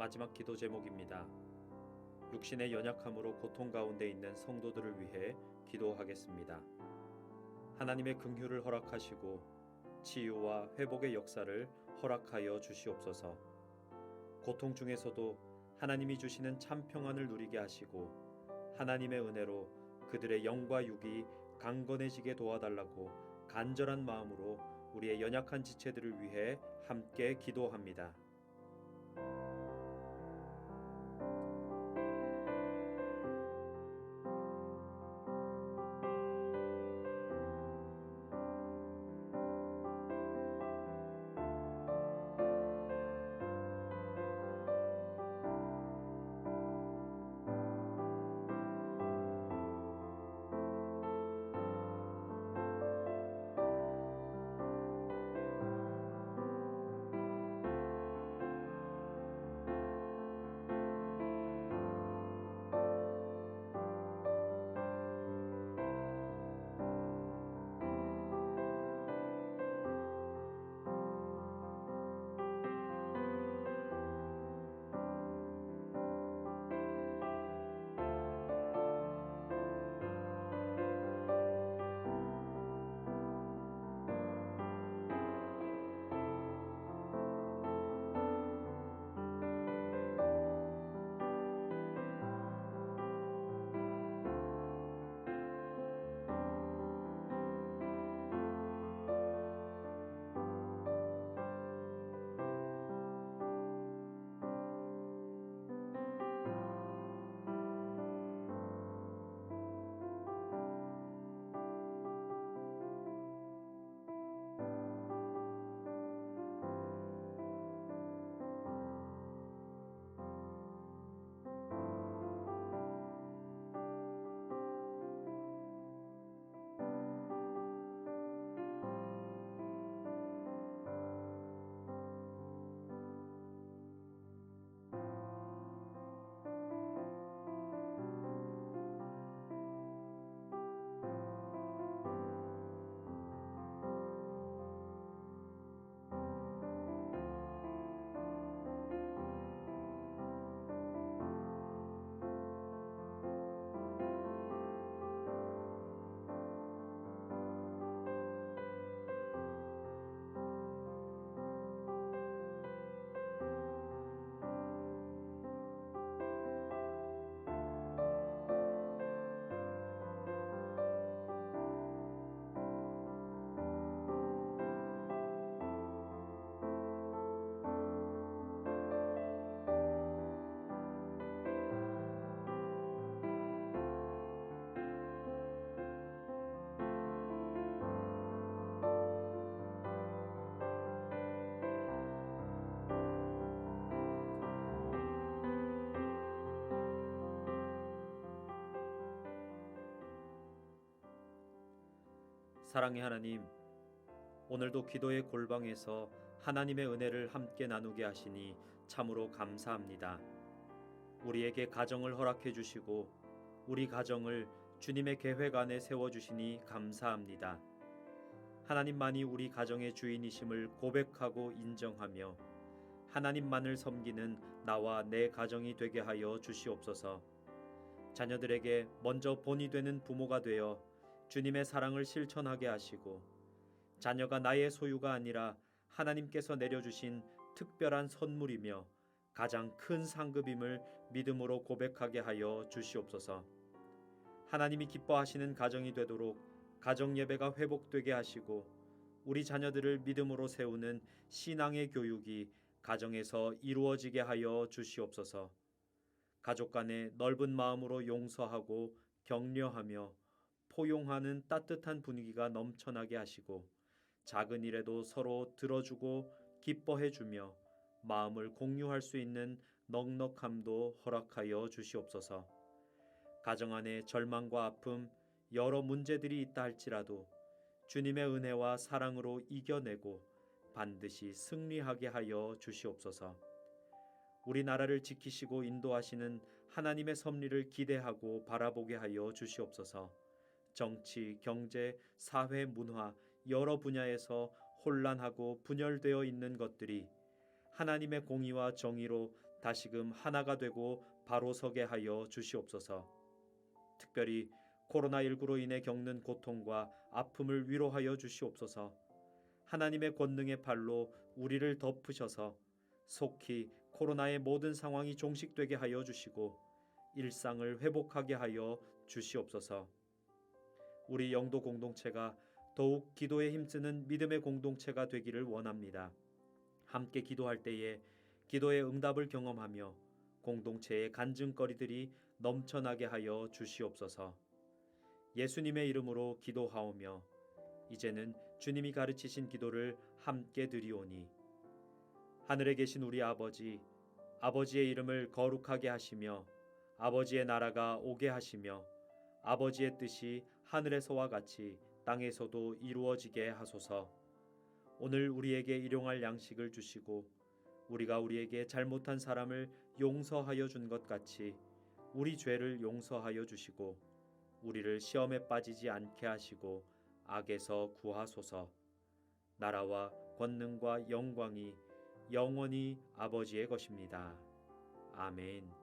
마지막 기도 제목입니다. 육신의 연약함으로 고통 가운데 있는 성도들을 위해 기도하겠습니다. 하나님의 긍휼을 허락하시고 치유와 회복의 역사를 허락하여 주시옵소서. 고통 중에서도 하나님이 주시는 참 평안을 누리게 하시고 하나님의 은혜로 그들의 영과 육이 강건해지게 도와달라고 간절한 마음으로 우리의 연약한 지체들을 위해 함께 기도합니다. 사랑의 하나님, 오늘도 기도의 골방에서 하나님의 은혜를 함께 나누게 하시니 참으로 감사합니다. 우리에게 가정을 허락해 주시고 우리 가정을 주님의 계획 안에 세워주시니 감사합니다. 하나님만이 우리 가정의 주인이심을 고백하고 인정하며 하나님만을 섬기는 나와 내 가정이 되게 하여 주시옵소서. 자녀들에게 먼저 본이 되는 부모가 되어 주님의 사랑을 실천하게 하시고 자녀가 나의 소유가 아니라 하나님께서 내려주신 특별한 선물이며 가장 큰 상급임을 믿음으로 고백하게 하여 주시옵소서. 하나님이 기뻐하시는 가정이 되도록 가정 예배가 회복되게 하시고 우리 자녀들을 믿음으로 세우는 신앙의 교육이 가정에서 이루어지게 하여 주시옵소서. 가족 간에 넓은 마음으로 용서하고 격려하며 포용하는 따뜻한 분위기가 넘쳐나게 하시고 작은 일에도 서로 들어주고 기뻐해주며 마음을 공유할 수 있는 넉넉함도 허락하여 주시옵소서. 가정 안에 절망과 아픔, 여러 문제들이 있다 할지라도 주님의 은혜와 사랑으로 이겨내고 반드시 승리하게 하여 주시옵소서. 우리나라를 지키시고 인도하시는 하나님의 섭리를 기대하고 바라보게 하여 주시옵소서. 정치, 경제, 사회, 문화 여러 분야에서 혼란하고 분열되어 있는 것들이 하나님의 공의와 정의로 다시금 하나가 되고 바로 서게 하여 주시옵소서. 특별히 코로나19로 인해 겪는 고통과 아픔을 위로하여 주시옵소서. 하나님의 권능의 팔로 우리를 덮으셔서 속히 코로나의 모든 상황이 종식되게 하여 주시고 일상을 회복하게 하여 주시옵소서. 우리 영도 공동체가 더욱 기도에 힘쓰는 믿음의 공동체가 되기를 원합니다. 함께 기도할 때에 기도의 응답을 경험하며 공동체의 간증거리들이 넘쳐나게 하여 주시옵소서. 예수님의 이름으로 기도하오며 이제는 주님이 가르치신 기도를 함께 드리오니 하늘에 계신 우리 아버지, 아버지의 이름을 거룩하게 하시며 아버지의 나라가 오게 하시며 아버지의 뜻이 하늘에서와 같이 땅에서도 이루어지게 하소서. 오늘 우리에게 일용할 양식을 주시고 우리가 우리에게 잘못한 사람을 용서하여 준 것 같이 우리 죄를 용서하여 주시고 우리를 시험에 빠지지 않게 하시고 악에서 구하소서. 나라와 권능과 영광이 영원히 아버지의 것입니다. 아멘.